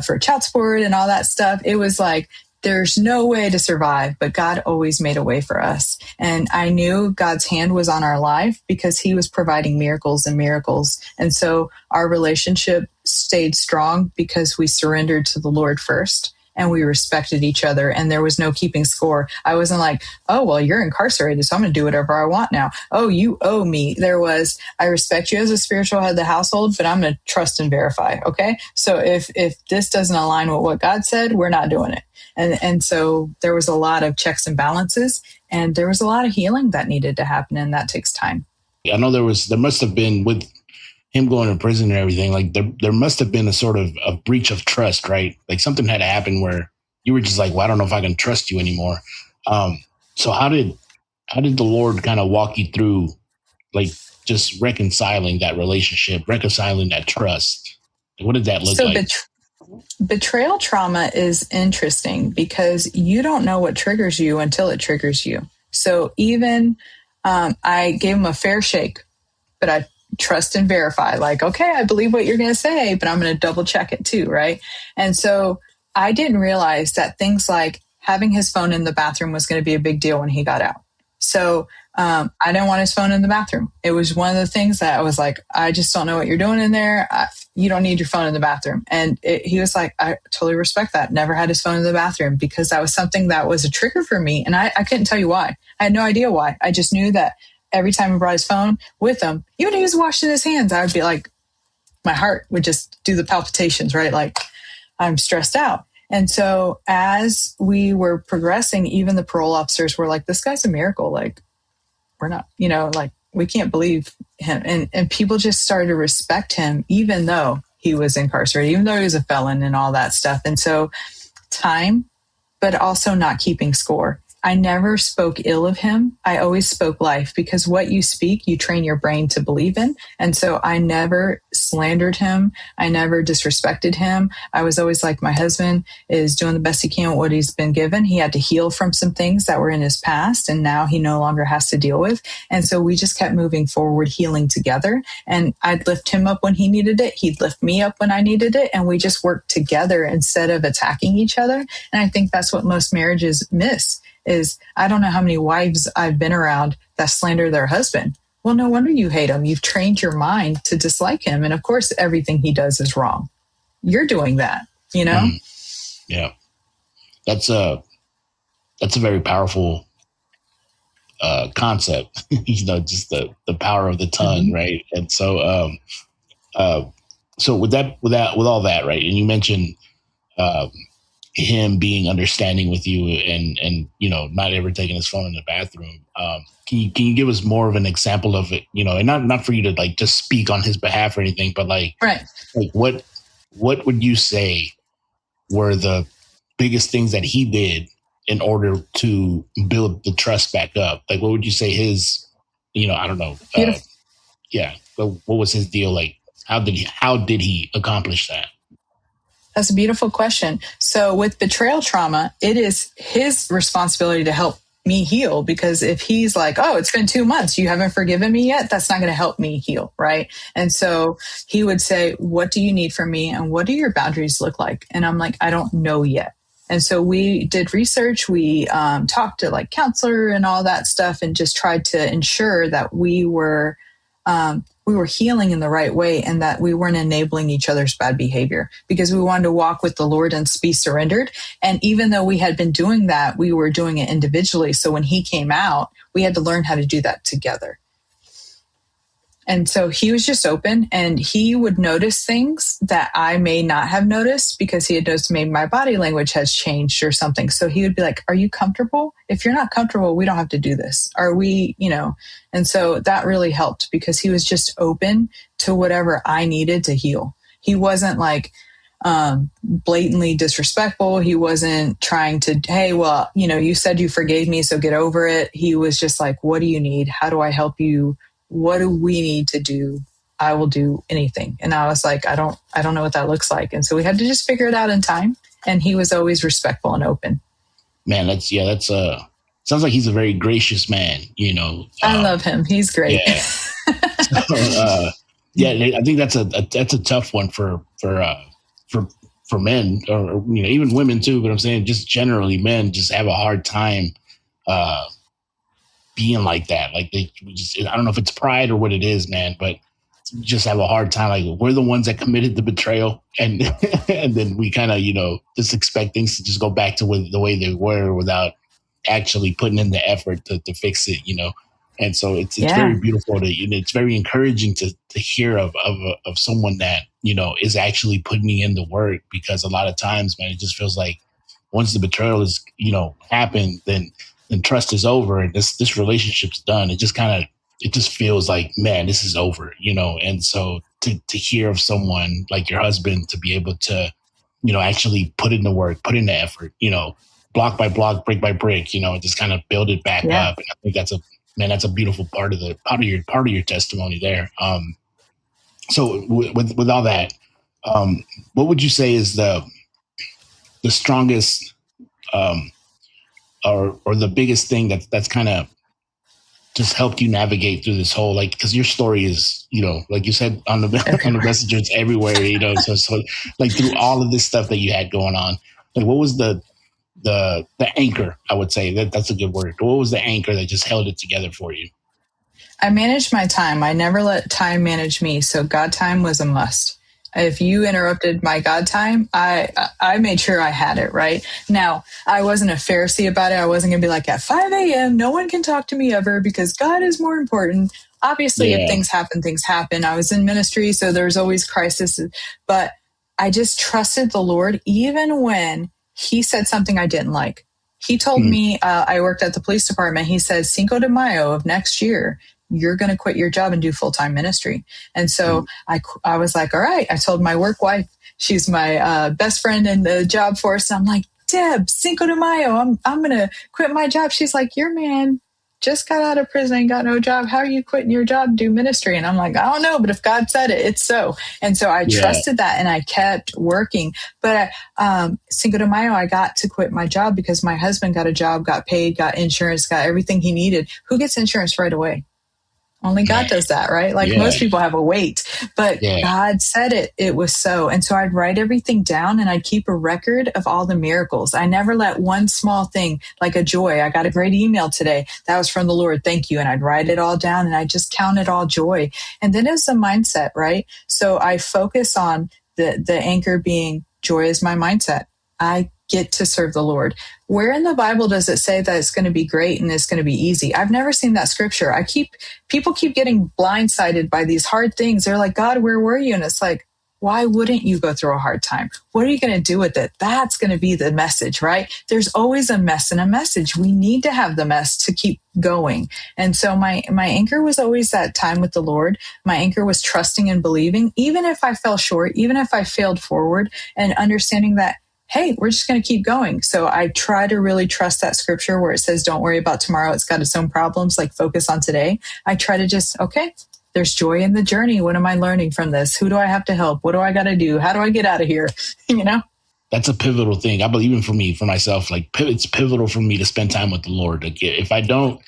for child support and all that stuff. It was like, there's no way to survive, but God always made a way for us. And I knew God's hand was on our life because he was providing miracles and miracles. And so our relationship stayed strong because we surrendered to the Lord first. And we respected each other and there was no keeping score. I wasn't like, oh, well, you're incarcerated, so I'm going to do whatever I want now. Oh, you owe me. There was, I respect you as a spiritual head of the household, but I'm going to trust and verify. Okay. So if this doesn't align with what God said, we're not doing it. And so there was a lot of checks and balances and there was a lot of healing that needed to happen. And that takes time. I know there must have been with him going to prison and everything, like there must have been a sort of a breach of trust, right? Like something had happened where you were just like, well, I don't know if I can trust you anymore. So how did the Lord kind of walk you through, like, just reconciling that relationship, reconciling that trust? What did that look like? Betrayal trauma is interesting because you don't know what triggers you until it triggers you. So even I gave him a fair shake, but I trust and verify, like, okay, I believe what you're going to say, but I'm going to double check it too, right? And so I didn't realize that things like having his phone in the bathroom was going to be a big deal when he got out. So I didn't want his phone in the bathroom. It was one of the things that I was like, I just don't know what you're doing in there. You don't need your phone in the bathroom. And he was like, I totally respect that. Never had his phone in the bathroom, because that was something that was a trigger for me. And I couldn't tell you why. I had no idea why. I just knew that every time he brought his phone with him, even if he was washing his hands, I would be like, my heart would just do the palpitations, right? Like, I'm stressed out. And so as we were progressing, even the parole officers were like, this guy's a miracle. Like, we're not, like, we can't believe him. And people just started to respect him, even though he was incarcerated, even though he was a felon and all that stuff. And so time, but also not keeping score. I never spoke ill of him. I always spoke life, because what you speak, you train your brain to believe in. And so I never slandered him. I never disrespected him. I was always like, my husband is doing the best he can with what he's been given. He had to heal from some things that were in his past, and now he no longer has to deal with. And so we just kept moving forward, healing together. And I'd lift him up when he needed it. He'd lift me up when I needed it. And we just worked together instead of attacking each other. And I think that's what most marriages miss. Is I don't know how many wives I've been around that slander their husband. Well, no wonder you hate him. You've trained your mind to dislike him. And of course, everything he does is wrong. You're doing that, Yeah. That's a very powerful concept, just the power of the tongue. Mm-hmm. Right. And so, so with all that, right. And you mentioned, him being understanding with you and not ever taking his phone in the bathroom. Can you give us more of an example of it? And not for you to like just speak on his behalf or anything, but like what would you say were the biggest things that he did in order to build the trust back up? Like, what would you say his, I don't know. What was his deal? Like, how did he accomplish that? That's a beautiful question. So with betrayal trauma, it is his responsibility to help me heal, because if he's like, oh, it's been 2 months, you haven't forgiven me yet, that's not going to help me heal, right? And so he would say, what do you need from me? And what do your boundaries look like? And I'm like, I don't know yet. And so we did research. We talked to like counselor and all that stuff, and just tried to ensure that we were healing in the right way, and that we weren't enabling each other's bad behavior, because we wanted to walk with the Lord and be surrendered. And even though we had been doing that, we were doing it individually. So when he came out, we had to learn how to do that together. And so he was just open, and he would notice things that I may not have noticed, because he had noticed maybe my body language has changed or something. So he would be like, are you comfortable? If you're not comfortable, we don't have to do this. Are we, And so that really helped, because he was just open to whatever I needed to heal. He wasn't like blatantly disrespectful. He wasn't trying to, hey, well, you said you forgave me, so get over it. He was just like, what do you need? How do I help you? What do we need to do? I will do anything. And I was like, I don't know what that looks like. And so we had to just figure it out in time. And he was always respectful and open. Man, that's sounds like he's a very gracious man, I love him. He's great. Yeah. I think that's a tough one for men, or even women too. But I'm saying just generally men just have a hard time being like that. Like I don't know if it's pride or what it is, man, but just have a hard time. Like, we're the ones that committed the betrayal, and and then we kind of just expect things to just go back to the way they were without actually putting in the effort to fix it. And so it's very beautiful it's very encouraging to hear of someone that is actually putting in the work, because a lot of times, man, it just feels like once the betrayal is happened, then trust is over, and this relationship's done. It just feels like, man, this is over, And so to hear of someone like your husband to be able to, actually put in the work, put in the effort, block by block, brick by brick, just kind of build it back up. And I think that's a beautiful part of your testimony there. So with all that, what would you say is the strongest, or the biggest thing that's kind of just helped you navigate through this whole, like, because your story is, like you said on the messengers everywhere, so like through all of this stuff that you had going on, Like, what was the anchor? I would say that's a good word. What was the anchor that just held it together for you? I managed my time. I never let time manage me. So God time was a must. If you interrupted my God time, I made sure I had it right. Now, I wasn't a Pharisee about it. I wasn't going to be like, at 5 a.m., no one can talk to me ever because God is more important. Obviously, if Yeah. things happen, things happen. I was in ministry, so there's always crisis. But I just trusted the Lord, even when He said something I didn't like. He told me, I worked at the police department. He said, Cinco de Mayo of next year, you're going to quit your job and do full-time ministry. And so I was like, all right. I told my work wife, she's my best friend in the job force. I'm like, Deb, Cinco de Mayo, I'm going to quit my job. She's like, your man just got out of prison and got no job. How are you quitting your job to do ministry? And I'm like, I don't know, but if God said it, it's so. And so I trusted that and I kept working. But Cinco de Mayo, I got to quit my job because my husband got a job, got paid, got insurance, got everything he needed. Who gets insurance right away? Only God does that, right? Like most people have a wait, but God said it, it was so. And so I'd write everything down and I'd keep a record of all the miracles. I never let one small thing, like a joy. I got a great email today. That was from the Lord. Thank you. And I'd write it all down and I just count it all joy. And then it's a mindset, right? So I focus on the anchor being joy is my mindset. I get to serve the Lord. Where in the Bible does it say that it's going to be great and it's going to be easy? I've never seen that scripture. People keep getting blindsided by these hard things. They're like, God, where were you? And it's like, why wouldn't you go through a hard time? What are you going to do with it? That's going to be the message, right? There's always a mess and a message. We need to have the mess to keep going. And so my anchor was always that time with the Lord. My anchor was trusting and believing, even if I fell short, even if I failed forward, and understanding that, hey, we're just going to keep going. So I try to really trust that scripture where it says, don't worry about tomorrow. It's got its own problems, like focus on today. I try to just, okay, there's joy in the journey. What am I learning from this? Who do I have to help? What do I got to do? How do I get out of here? You know? That's a pivotal thing. I believe, even for me, for myself, like it's pivotal for me to spend time with the Lord. Like if I don't,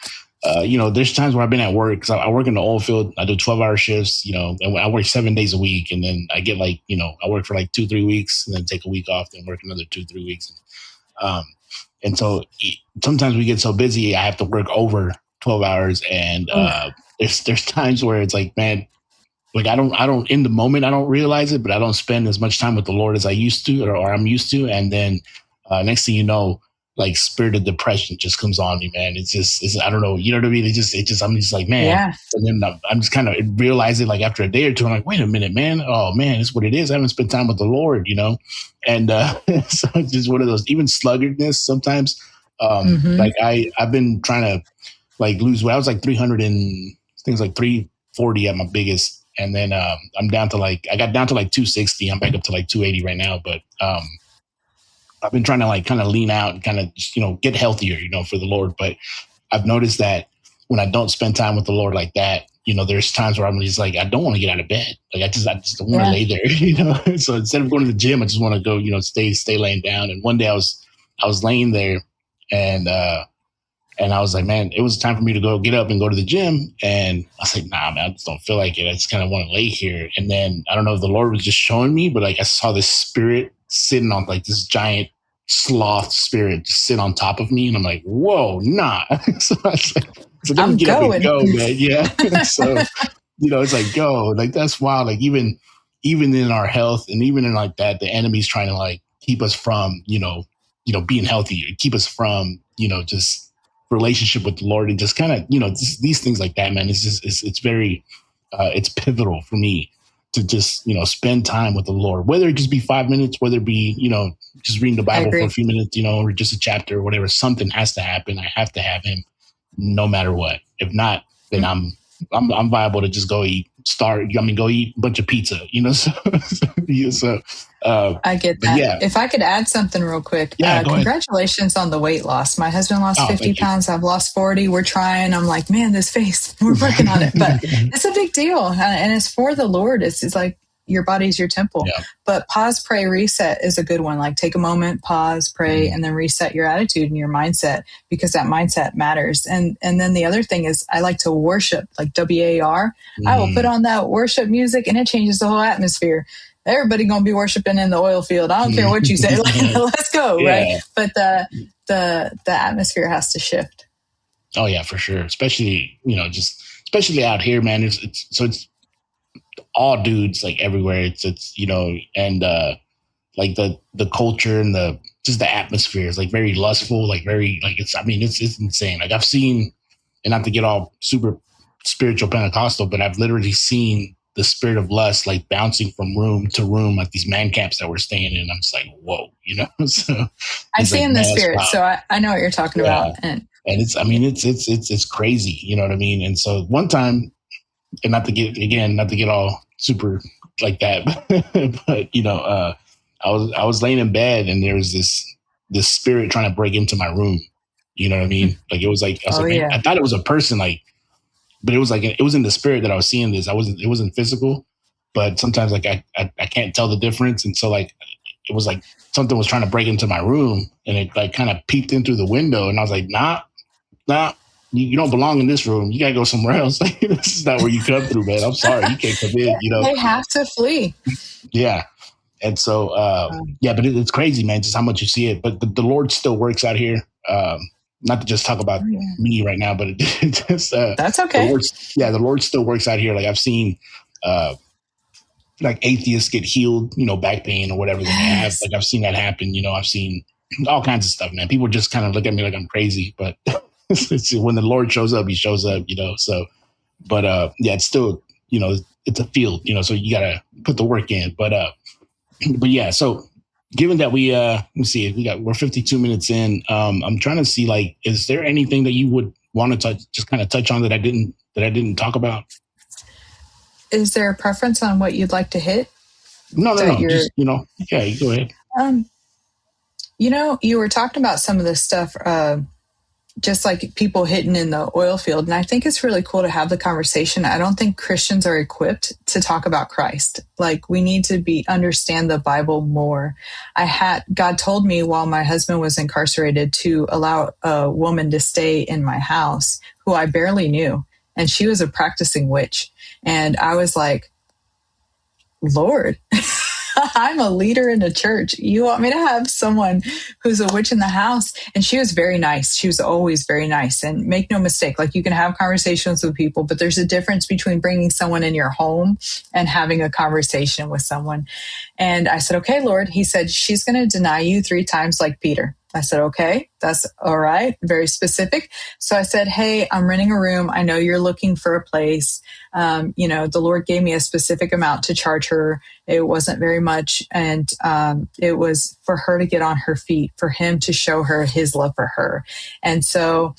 there's times where I've been at work because I work in the oil field. I do 12-hour shifts, and I work 7 days a week. And then I get I work for like 2-3 weeks and then take a week off, then work another 2-3 weeks. And so sometimes we get so busy, I have to work over 12 hours. And there's times where it's like, man, like I don't in the moment, I don't realize it, but I don't spend as much time with the Lord as I used to, or I'm used to. And then next thing you know, like spirit of depression just comes on me, man. I don't know. You know what I mean? I'm just like, man. Yeah. And then I'm just kind of realize it like after a day or two. I'm like, wait a minute, man. Oh man, it's what it is. I haven't spent time with the Lord, And so it's just one of those, even sluggardness sometimes. Like I've been trying to like lose weight. I was like 300 and things like 340 at my biggest. And then I got down to like 260. I'm back up to like 280 right now. But I've been trying to like kind of lean out and kind of just, get healthier, for the Lord. But I've noticed that when I don't spend time with the Lord like that, there's times where I'm just like, I don't want to get out of bed. Like I just don't want to lay there, So instead of going to the gym, I just want to go, stay laying down. And one day I was laying there and I was like, man, it was time for me to go get up and go to the gym. And I was like, nah, man, I just don't feel like it. I just kind of want to lay here. And then I don't know if the Lord was just showing me, but like I saw this spirit sitting on like this giant sloth spirit just sit on top of me. And I'm like, whoa, nah. So I was like, let me get up and go, man. Yeah. So, it's like, go. Like, that's wild. Like even in our health and even in like that, the enemy's trying to like keep us from, being healthy, keep us from, just relationship with the Lord, and just kind of, these things like that, man. It's just, it's very, it's pivotal for me to just, spend time with the Lord, whether it just be 5 minutes, whether it be, just reading the Bible for a few minutes, or just a chapter or whatever. Something has to happen. I have to have him no matter what. If not, then I'm viable to just go eat a bunch of pizza, so I get that. Yeah. If I could add something real quick, congratulations on the weight loss. My husband lost 50 pounds. I've lost 40. We're trying. I'm like, man, this face, we're working on it, but it's a big deal. And it's for the Lord. It's like, your body's your temple. Yeah. But pause, pray, reset is a good one. Like take a moment, pause, pray, and then reset your attitude and your mindset, because that mindset matters. And then the other thing is I like to worship, like WAR. I will put on that worship music and it changes the whole atmosphere. Everybody gonna be worshiping in the oil field. I don't care what you say. Like, let's go, right? But the atmosphere has to shift. Oh yeah, for sure. Especially, just especially out here, man. It's all dudes like everywhere. It's and like the culture and just the atmosphere is like very lustful, like very like it's insane. Like I've seen, and not to get all super spiritual Pentecostal, but I've literally seen the spirit of lust like bouncing from room to room, like these man camps that we're staying in. I'm just like, whoa, So I see like, in the spirit, so I know what you're talking about. And it's crazy, you know what I mean? And so one time, and not to get all super like that, but I was laying in bed and there was this spirit trying to break into my room. You know what I mean? Like it was like I was like, man, I thought it was a person, like, but it was like it was in the spirit that I was seeing this. It wasn't physical, but sometimes like I can't tell the difference, and so like it was like something was trying to break into my room, and it like kind of peeped in through the window, and I was like, nah, you don't belong in this room. You gotta go somewhere else. Like, this is not where you come through, man. I'm sorry, you can't come in. They have to flee. Yeah. And so, but it's crazy, man, just how much you see it. But the Lord still works out here. Not to just talk about me right now, but it just, that's okay. The Lord still works out here. Like I've seen, like atheists get healed, back pain or whatever they have. Like I've seen that happen. I've seen all kinds of stuff, man. People just kind of look at me like I'm crazy, but when the Lord shows up, he shows up, So, but it's still, it's a field, so you gotta put the work in. But yeah, so given that let's see, we're 52 minutes in. I'm trying to see, like, is there anything that you would want to just kind of touch on that I didn't talk about? Is there a preference on what you'd like to hit? No. Just, yeah, you go ahead. You were talking about some of this stuff, just like people hitting in the oil field. And I think it's really cool to have the conversation. I don't think Christians are equipped to talk about Christ. Like we need to understand the Bible more. God told me while my husband was incarcerated to allow a woman to stay in my house who I barely knew. And she was a practicing witch. And I was like, Lord, I'm a leader in a church. You want me to have someone who's a witch in the house? And she was very nice. She was always very nice. And make no mistake, like you can have conversations with people, but there's a difference between bringing someone in your home and having a conversation with someone. And I said, okay, Lord. He said, she's going to deny you 3 times like Peter. I said, okay, that's all right. Very specific. So I said, hey, I'm renting a room. I know you're looking for a place. The Lord gave me a specific amount to charge her. It wasn't very much. And it was for her to get on her feet, for him to show her his love for her. And so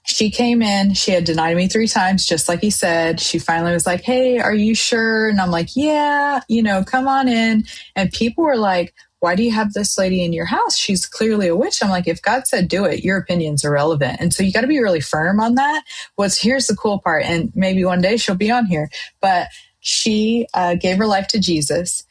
she came in, she had denied me 3 times, just like he said. She finally was like, hey, are you sure? And I'm like, yeah, come on in. And people were like, why do you have this lady in your house? She's clearly a witch. I'm like, if God said do it, your opinion's irrelevant. And so you got to be really firm on that. Here's the cool part, and maybe one day she'll be on here, but she gave her life to Jesus.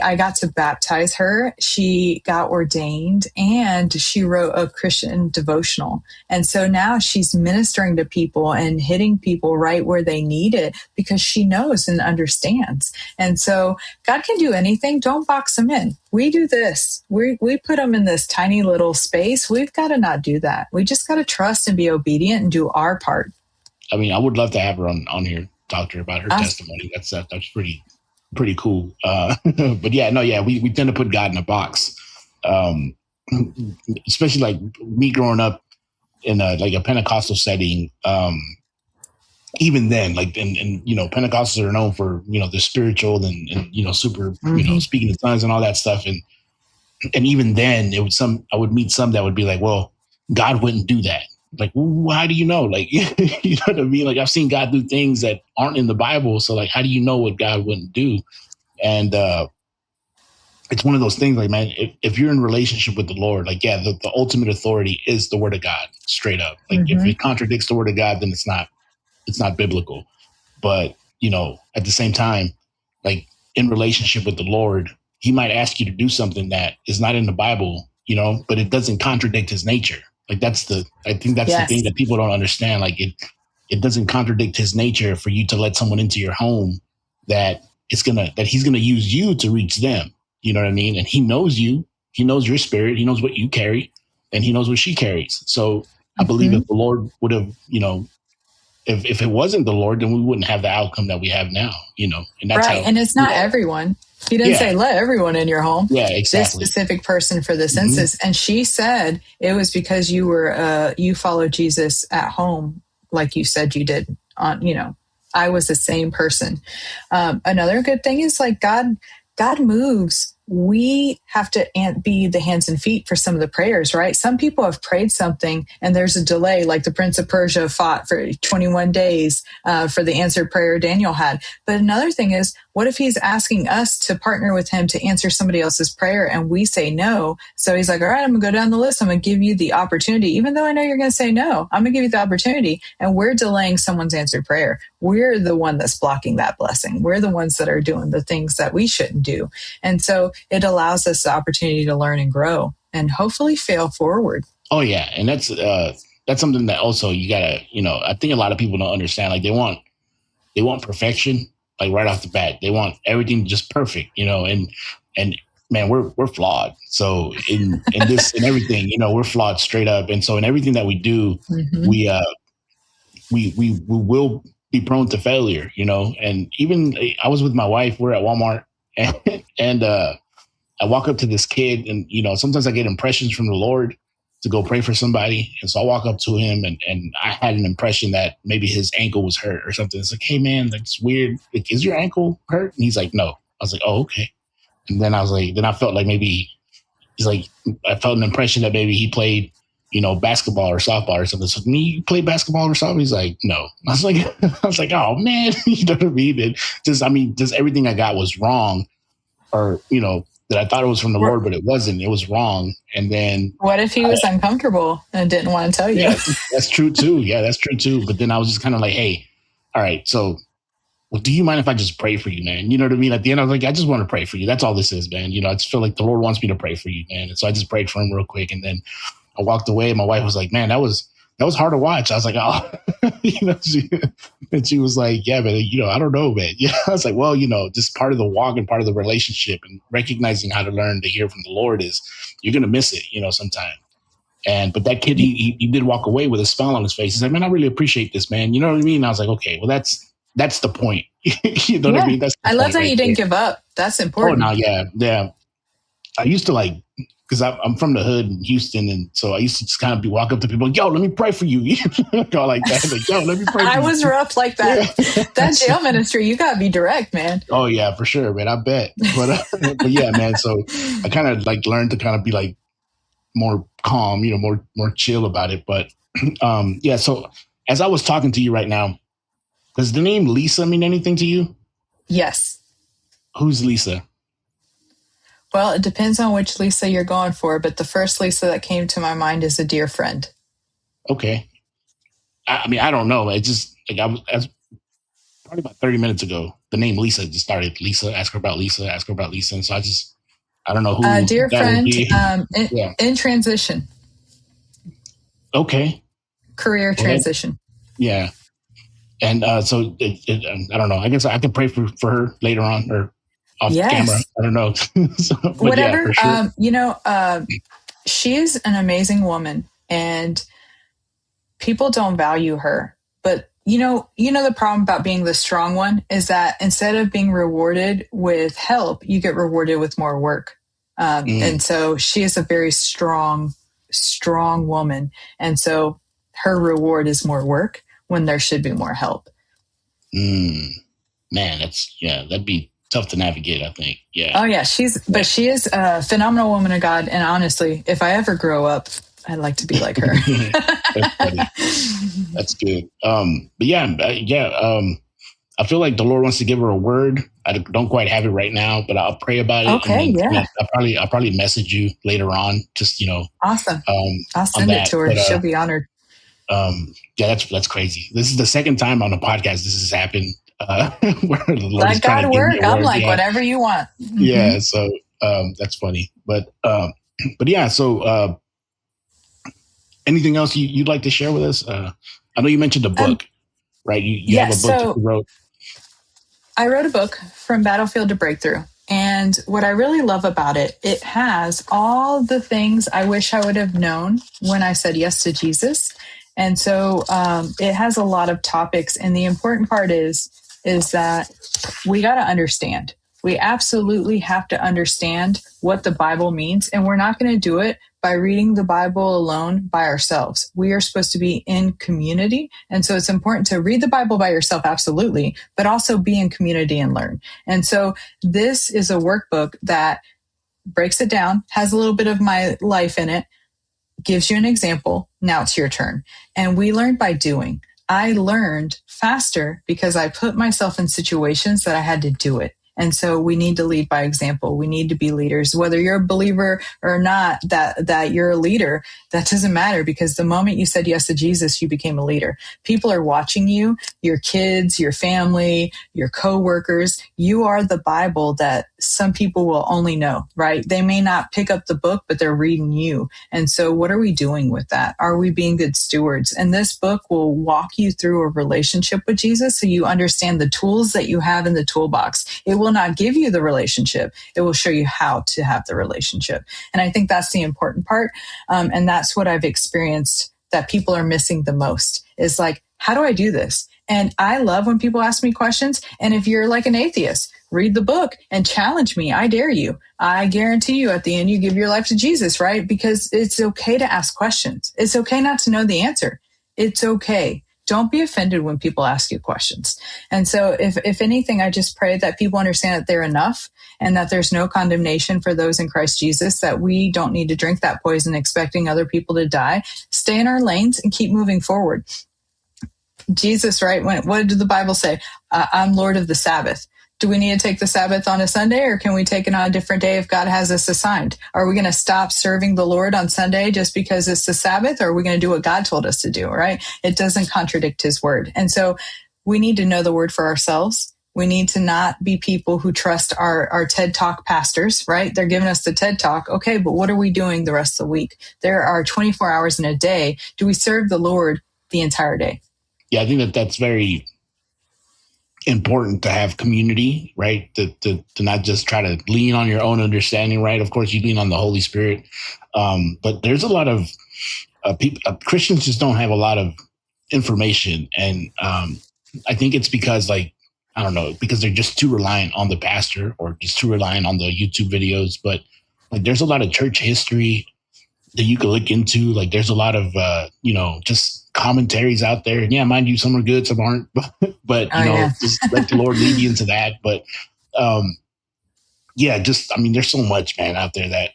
I got to baptize her. She got ordained and she wrote a Christian devotional. And so now she's ministering to people and hitting people right where they need it because she knows and understands. And so God can do anything. Don't box him in. We do this. We put them in this tiny little space. We've got to not do that. We just got to trust and be obedient and do our part. I mean, I would love to have her on here, talk to her about her testimony. That's pretty cool. But we tend to put God in a box. Especially like me growing up in a Pentecostal setting. Even then, like, and Pentecostals are known for, the spiritual and super, speaking in tongues and all that stuff. And even then I would meet some that would be like, well, God wouldn't do that. Like, well, how do you know? Like, you know what I mean? Like, I've seen God do things that aren't in the Bible. So like, how do you know what God wouldn't do? And it's one of those things, like, man, if you're in relationship with the Lord, like, yeah, the ultimate authority is the word of God, straight up. Like, if it contradicts the word of God, then it's not biblical. But, at the same time, like, in relationship with the Lord, he might ask you to do something that is not in the Bible, but it doesn't contradict his nature. Like I think that's the thing Yes. that people don't understand. Like it doesn't contradict his nature for you to let someone into your home that he's gonna use you to reach them. You know what I mean? And he knows you, he knows your spirit, he knows what you carry, and he knows what she carries. So I believe Mm-hmm. if the Lord would have, if it wasn't the Lord, then we wouldn't have the outcome that we have now, and that's Right. how, And it's not everyone. He didn't yeah, say, let everyone in your home. yeah, This exactly. specific person for this Mm-hmm. instance. And she said it was because you followed Jesus at home, like you said you did I was the same person. Another good thing is like God moves. We have to be the hands and feet for some of the prayers, right? Some people have prayed something and there's a delay, like the Prince of Persia fought for 21 days for the answered prayer Daniel had. But another thing is, what if he's asking us to partner with him to answer somebody else's prayer and we say no? So he's like, all right, I'm going to go down the list. I'm going to give you the opportunity. Even though I know you're going to say no, I'm going to give you the opportunity. And we're delaying someone's answered prayer. We're the one that's blocking that blessing. We're the ones that are doing the things that we shouldn't do. And so it allows us the opportunity to learn and grow and hopefully fail forward. Oh yeah. And that's something that also you gotta, I think a lot of people don't understand. Like they want perfection, like right off the bat. They want everything just perfect, and man, we're flawed. So in this and everything, we're flawed straight up. And so in everything that we do, Mm-hmm. we will be prone to failure, And even I was with my wife, we're at Walmart, and I walk up to this kid, and sometimes I get impressions from the Lord to go pray for somebody. And so I walk up to him, and I had an impression that maybe his ankle was hurt or something. It's like, hey man, that's weird. Like, is your ankle hurt? And he's like, no. I was like, oh, okay. And then I was like, then I felt like maybe he's like, I felt an impression that maybe he played, basketball or softball or something. So me, you play basketball or something? He's like, no. I was like, oh man, you know what I mean? And just everything I got was wrong, or that I thought it was from the Lord, but it wasn't. It was wrong. And then What if he was uncomfortable and didn't want to tell you? yeah, that's true too. Yeah, that's true too. But then I was just kind of like, hey, all right, so well, do you mind if I just pray for you, man? You know what I mean? At the end, I was like, I just want to pray for you. That's all this is, man. I just feel like the Lord wants me to pray for you, man. And so I just prayed for him real quick, and then I walked away. And my wife was like, man, that was hard to watch. I was like, oh, and she was like, yeah, but I don't know, man. Yeah, I was like, well, just part of the walk and part of the relationship, and recognizing how to learn to hear from the Lord is you're gonna miss it, sometime. But that kid, he did walk away with a smile on his face. He said, man, I really appreciate this, man. You know what I mean? And I was like, okay, well, that's the point. You know what I mean? That's the I love point that right you didn't there. give up. That's Oh no, important. yeah, yeah. I used to because I'm from the hood in Houston, and so I used to just kind of walk up to people, yo, let me pray for you, go like that, like, yo, let me pray for I you. was rough like that. Yeah. That jail ministry, you got to be direct, man. Oh yeah, for sure, man. I bet. But yeah, man. So I kind of learned to kind of be more calm, more chill about it. But yeah. So as I was talking to you right now, does the name Lisa mean anything to you? Yes. Who's Lisa? Well, it depends on which Lisa you're going for, but the first Lisa that came to my mind is a dear friend. Okay. I mean, I don't know. It just as probably about 30 minutes ago, the name Lisa just started. Lisa, ask her about Lisa, ask her about Lisa. And so I don't know who Dear that would friend, be. Yeah. in transition, Okay. career Well, transition. yeah. And so I don't know. I guess I can pray for her later on or off camera. Yes. I don't know. But yeah, Whatever. for sure. She is an amazing woman and people don't value her. But the problem about being the strong one is that instead of being rewarded with help, you get rewarded with more work. And so she is a very strong, strong woman. And so her reward is more work when there should be more help. Man, that'd be tough to navigate, I think. Yeah. Oh yeah, she is a phenomenal woman of God. And honestly, if I ever grow up, I'd like to be like her. That's funny. That's good. But yeah. I feel like the Lord wants to give her a word. I don't quite have it right now, but I'll pray about it. Okay, And then yeah. I'll probably message you later on. Just Awesome. I'll on send it that. to her. But She'll be honored. yeah, that's crazy. This is the second time on the podcast this has happened. where the Lord is Let trying to God give me work. a I'm word. like, Yeah. whatever you want. Yeah. So that's funny. But yeah, so anything else you'd like to share with us? I know you mentioned a Um, book, right? You have yeah, a book that so you wrote. I wrote a book, From Battlefield to Breakthrough. And what I really love about it, it has all the things I wish I would have known when I said yes to Jesus. And so it has a lot of topics. And the important part is that we got to understand. We absolutely have to understand what the Bible means. And we're not going to do it by reading the Bible alone by ourselves. We are supposed to be in community. And so it's important to read the Bible by yourself, absolutely, but also be in community and learn. And so this is a workbook that breaks it down, has a little bit of my life in it, gives you an example. Now it's your turn. And we learn by doing. I learned faster because I put myself in situations that I had to do it. And so we need to lead by example. We need to be leaders. Whether you're a believer or not, that you're a leader, that doesn't matter, because the moment you said yes to Jesus, you became a leader. People are watching you, your kids, your family, your coworkers. You are the Bible that some people will only know, right? They may not pick up the book, but they're reading you. And so, what are we doing with that? Are we being good stewards? And this book will walk you through a relationship with Jesus so you understand the tools that you have in the toolbox. It will not give you the relationship, it will show you how to have the relationship. And I think that's the important part. And that's what I've experienced that people are missing the most is like, how do I do this? And I love when people ask me questions. And if you're like an atheist, read the book and challenge me. I dare you. I guarantee you at the end, you give your life to Jesus, right? Because it's okay to ask questions. It's okay not to know the answer. It's okay. Don't be offended when people ask you questions. And so if anything, I just pray that people understand that they're enough and that there's no condemnation for those in Christ Jesus, that we don't need to drink that poison expecting other people to die. Stay in our lanes and keep moving forward. Jesus, right? What did the Bible say? I'm Lord of the Sabbath. Do we need to take the Sabbath on a Sunday, or can we take it on a different day if God has us assigned? Are we going to stop serving the Lord on Sunday just because it's the Sabbath, or are we going to do what God told us to do, right? It doesn't contradict his word. And so we need to know the word for ourselves. We need to not be people who trust our TED Talk pastors, right? They're giving us the TED Talk. Okay, but what are we doing the rest of the week? There are 24 hours in a day. Do we serve the Lord the entire day? Yeah, I think that's very important to have community, right? To not just try to lean on your own understanding, right? Of course, you lean on the Holy Spirit, but there's a lot of people. Christians just don't have a lot of information, and I think it's because, like, I don't know, because they're just too reliant on the pastor or just too reliant on the YouTube videos. But like, there's a lot of church history that you could look into. Like, there's a lot of just commentaries out there. And yeah, mind you, some are good, some aren't. But Oh, yeah. just let the Lord lead you into that. But yeah, just, I mean, there's so much, man, out there that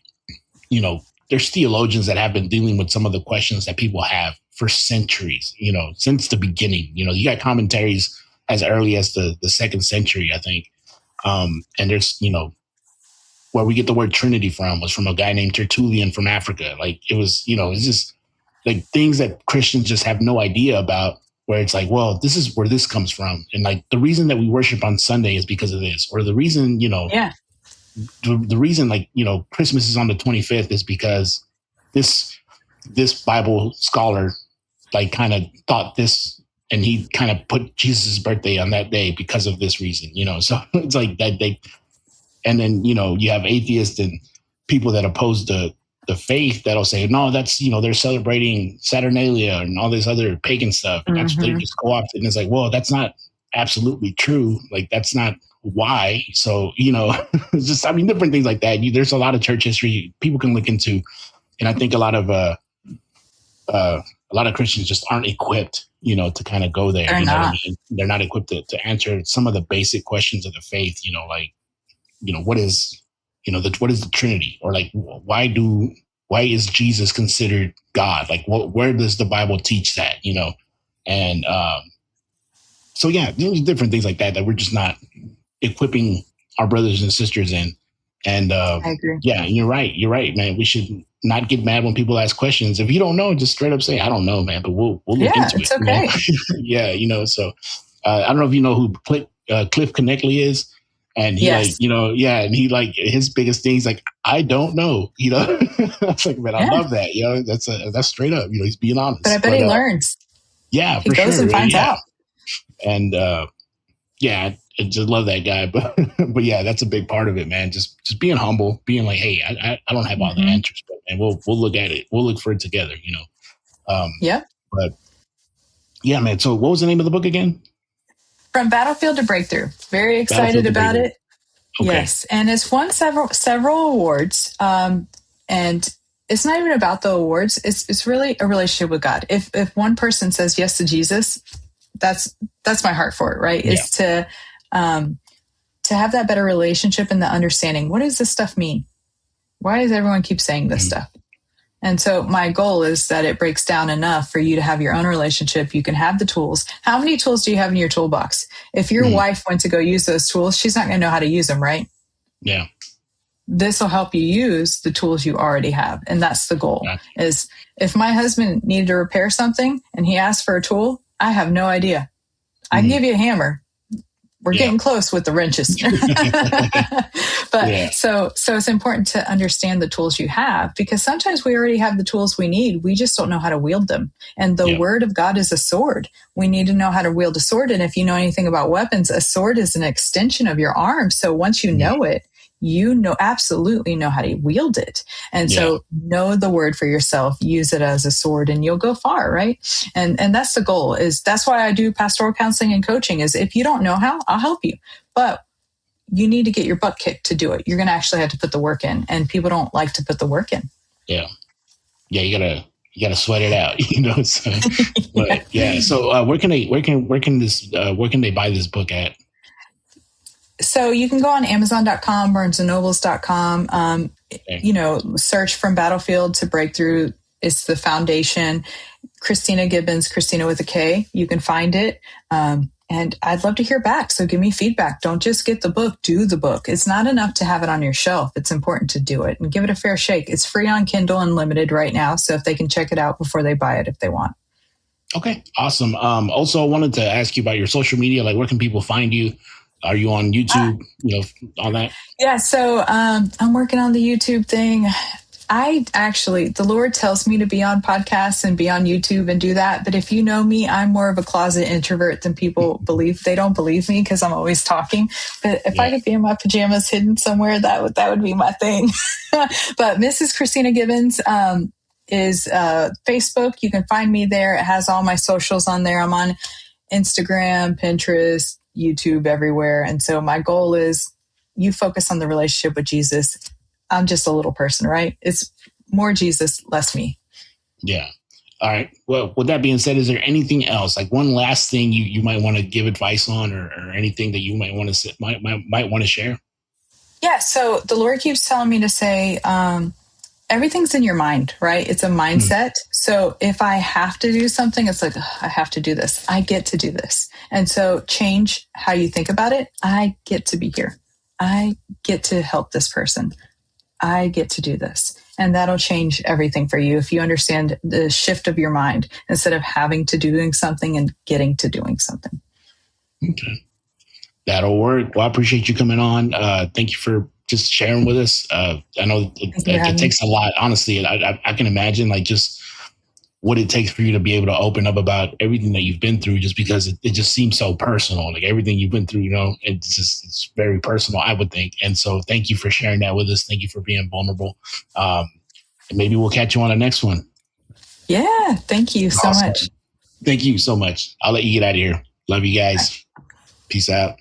there's theologians that have been dealing with some of the questions that people have for centuries. Since the beginning. You got commentaries as early as the second century, I think. And there's where we get the word Trinity from was from a guy named Tertullian from Africa. Like, it was, it's just like things that Christians just have no idea about, where it's like, well, this is where this comes from. And like, the reason that we worship on Sunday is because of this, or the reason, Yeah. the reason, like, Christmas is on the 25th is because this Bible scholar, like, kind of thought this, and he kind of put Jesus' birthday on that day because of this reason. So it's like that and then you have atheists and people that oppose the faith that'll say, no, that's they're celebrating Saturnalia and all this other pagan stuff, and that's they Mm-hmm. just go off, and it's like, well, that's not absolutely true. Like, that's not why. So it's just, I mean, different things like that. There's a lot of church history people can look into, and I think a lot of Christians just aren't equipped, to kind of go there. They're You know what I not. mean? They're not equipped to answer some of the basic questions of the faith. Like, what is, what is the Trinity, or like, why is Jesus considered God? Like, where does the Bible teach that? And so yeah, there's different things like that we're just not equipping our brothers and sisters in. And I agree. yeah, you're right, man. We should not get mad when people ask questions. If you don't know, just straight up say, I don't know, man, but we'll look Yeah, into it. it's okay. Yeah, so I don't know if you know who Cliff Connectley is. And he like, Yes. yeah, and he like his biggest thing is like, I don't know, I was like, man, I Yeah. love that, that's straight up, he's being But I honest. bet But he learns. yeah, He for goes sure, and finds yeah, out. and yeah, I just love that guy. But yeah, that's a big part of it, man. Just being humble, being like, hey, I don't have all the Mm-hmm. answers, but and we'll look at it, we'll look for it together, Um, Yep. but yeah, man. So what was the name of the book again? From Battlefield to Breakthrough. Very Battlefield excited to about Breakthrough. it. Okay. Yes, and it's won several awards. And it's not even about the awards. It's really a relationship with God. If one person says yes to Jesus, that's that's my heart for it. Right? Yeah. Is um, to have that better relationship and the understanding. What does this stuff mean? Why does everyone keep saying this Mm, stuff? And so my goal is that it breaks down enough for you to have your own relationship. You can have the tools. How many tools do you have in your toolbox? If your mm, wife went to go use those tools, she's not going to know how to use them, right? yeah. This will help you use the tools you already have. And that's the goal Gotcha. is if my husband needed to repair something and he asked for a tool, I have no idea. I can Mm, give you a hammer. We're yeah. getting close with the wrenches. But Yeah. so it's important to understand the tools you have because sometimes we already have the tools we need. We just don't know how to wield them. And the Yeah. word of God is a sword. We need to know how to wield a sword. And if you know anything about weapons, a sword is an extension of your arm. So once you Mm, know it, you know absolutely know how to wield it. And yeah. so know the word for yourself, use it as a sword and you'll go far, right? And that's the goal. Is that's why I do pastoral counseling and coaching is if you don't know how, I'll help you. But you need to get your butt kicked to do it. You're going to actually have to put the work in, and people don't like to put the work in. Yeah. Yeah. You gotta sweat it out, So, Yeah. but yeah. So where can they buy this book at? So you can go on Amazon.com, BarnesandNobles.com. Okay. Search From Battlefield to Breakthrough. It's the foundation. Kristina Gibbons, Kristina with a K. You can find it. And I'd love to hear back. So give me feedback. Don't just get the book, do the book. It's not enough to have it on your shelf. It's important to do it and give it a fair shake. It's free on Kindle Unlimited right now. So if they can check it out before they buy it if they want. Okay. Awesome. Also, I wanted to ask you about your social media. Like, where can people find you? Are you on YouTube? All that. Yeah, so I'm working on the YouTube thing. The Lord tells me to be on podcasts and be on YouTube and do that. But if you know me, I'm more of a closet introvert than people believe. They don't believe me because I'm always talking. But if I Yeah. could be in my pajamas hidden somewhere, that would be my thing. But Mrs. Kristina Gibbons is Facebook. You can find me there. It has all my socials on there. I'm on Instagram, Pinterest, YouTube, everywhere. And so my goal is you focus on the relationship with Jesus. I'm just a little person, right? It's more Jesus, less me. Yeah. All right. Well, with that being said, is there anything else, like one last thing you might want to give advice on, or anything that you might want to might want to share? Yeah. So the Lord keeps telling me to say, everything's in your mind, right? It's a Mm, mindset. So if I have to do something, it's like, I have to do this. I get to do this. And so change how you think about it. I get to be here. I get to help this person. I get to do this. And that'll change everything for you if you understand the shift of your mind instead of having to doing something and getting to doing something. okay. That'll work. Well, I appreciate you coming on. Thank you for just sharing with us. I know Thank you for it having me. takes a lot, honestly. I can imagine like just what it takes for you to be able to open up about everything that you've been through, just because it just seems so personal. Like everything you've been through, it's very personal, I would think. And so thank you for sharing that with us. Thank you for being vulnerable. And maybe we'll catch you on the next one. Yeah. Thank you so much. Awesome. Thank you so much. I'll let you get out of here. Love you Bye. guys. Peace out.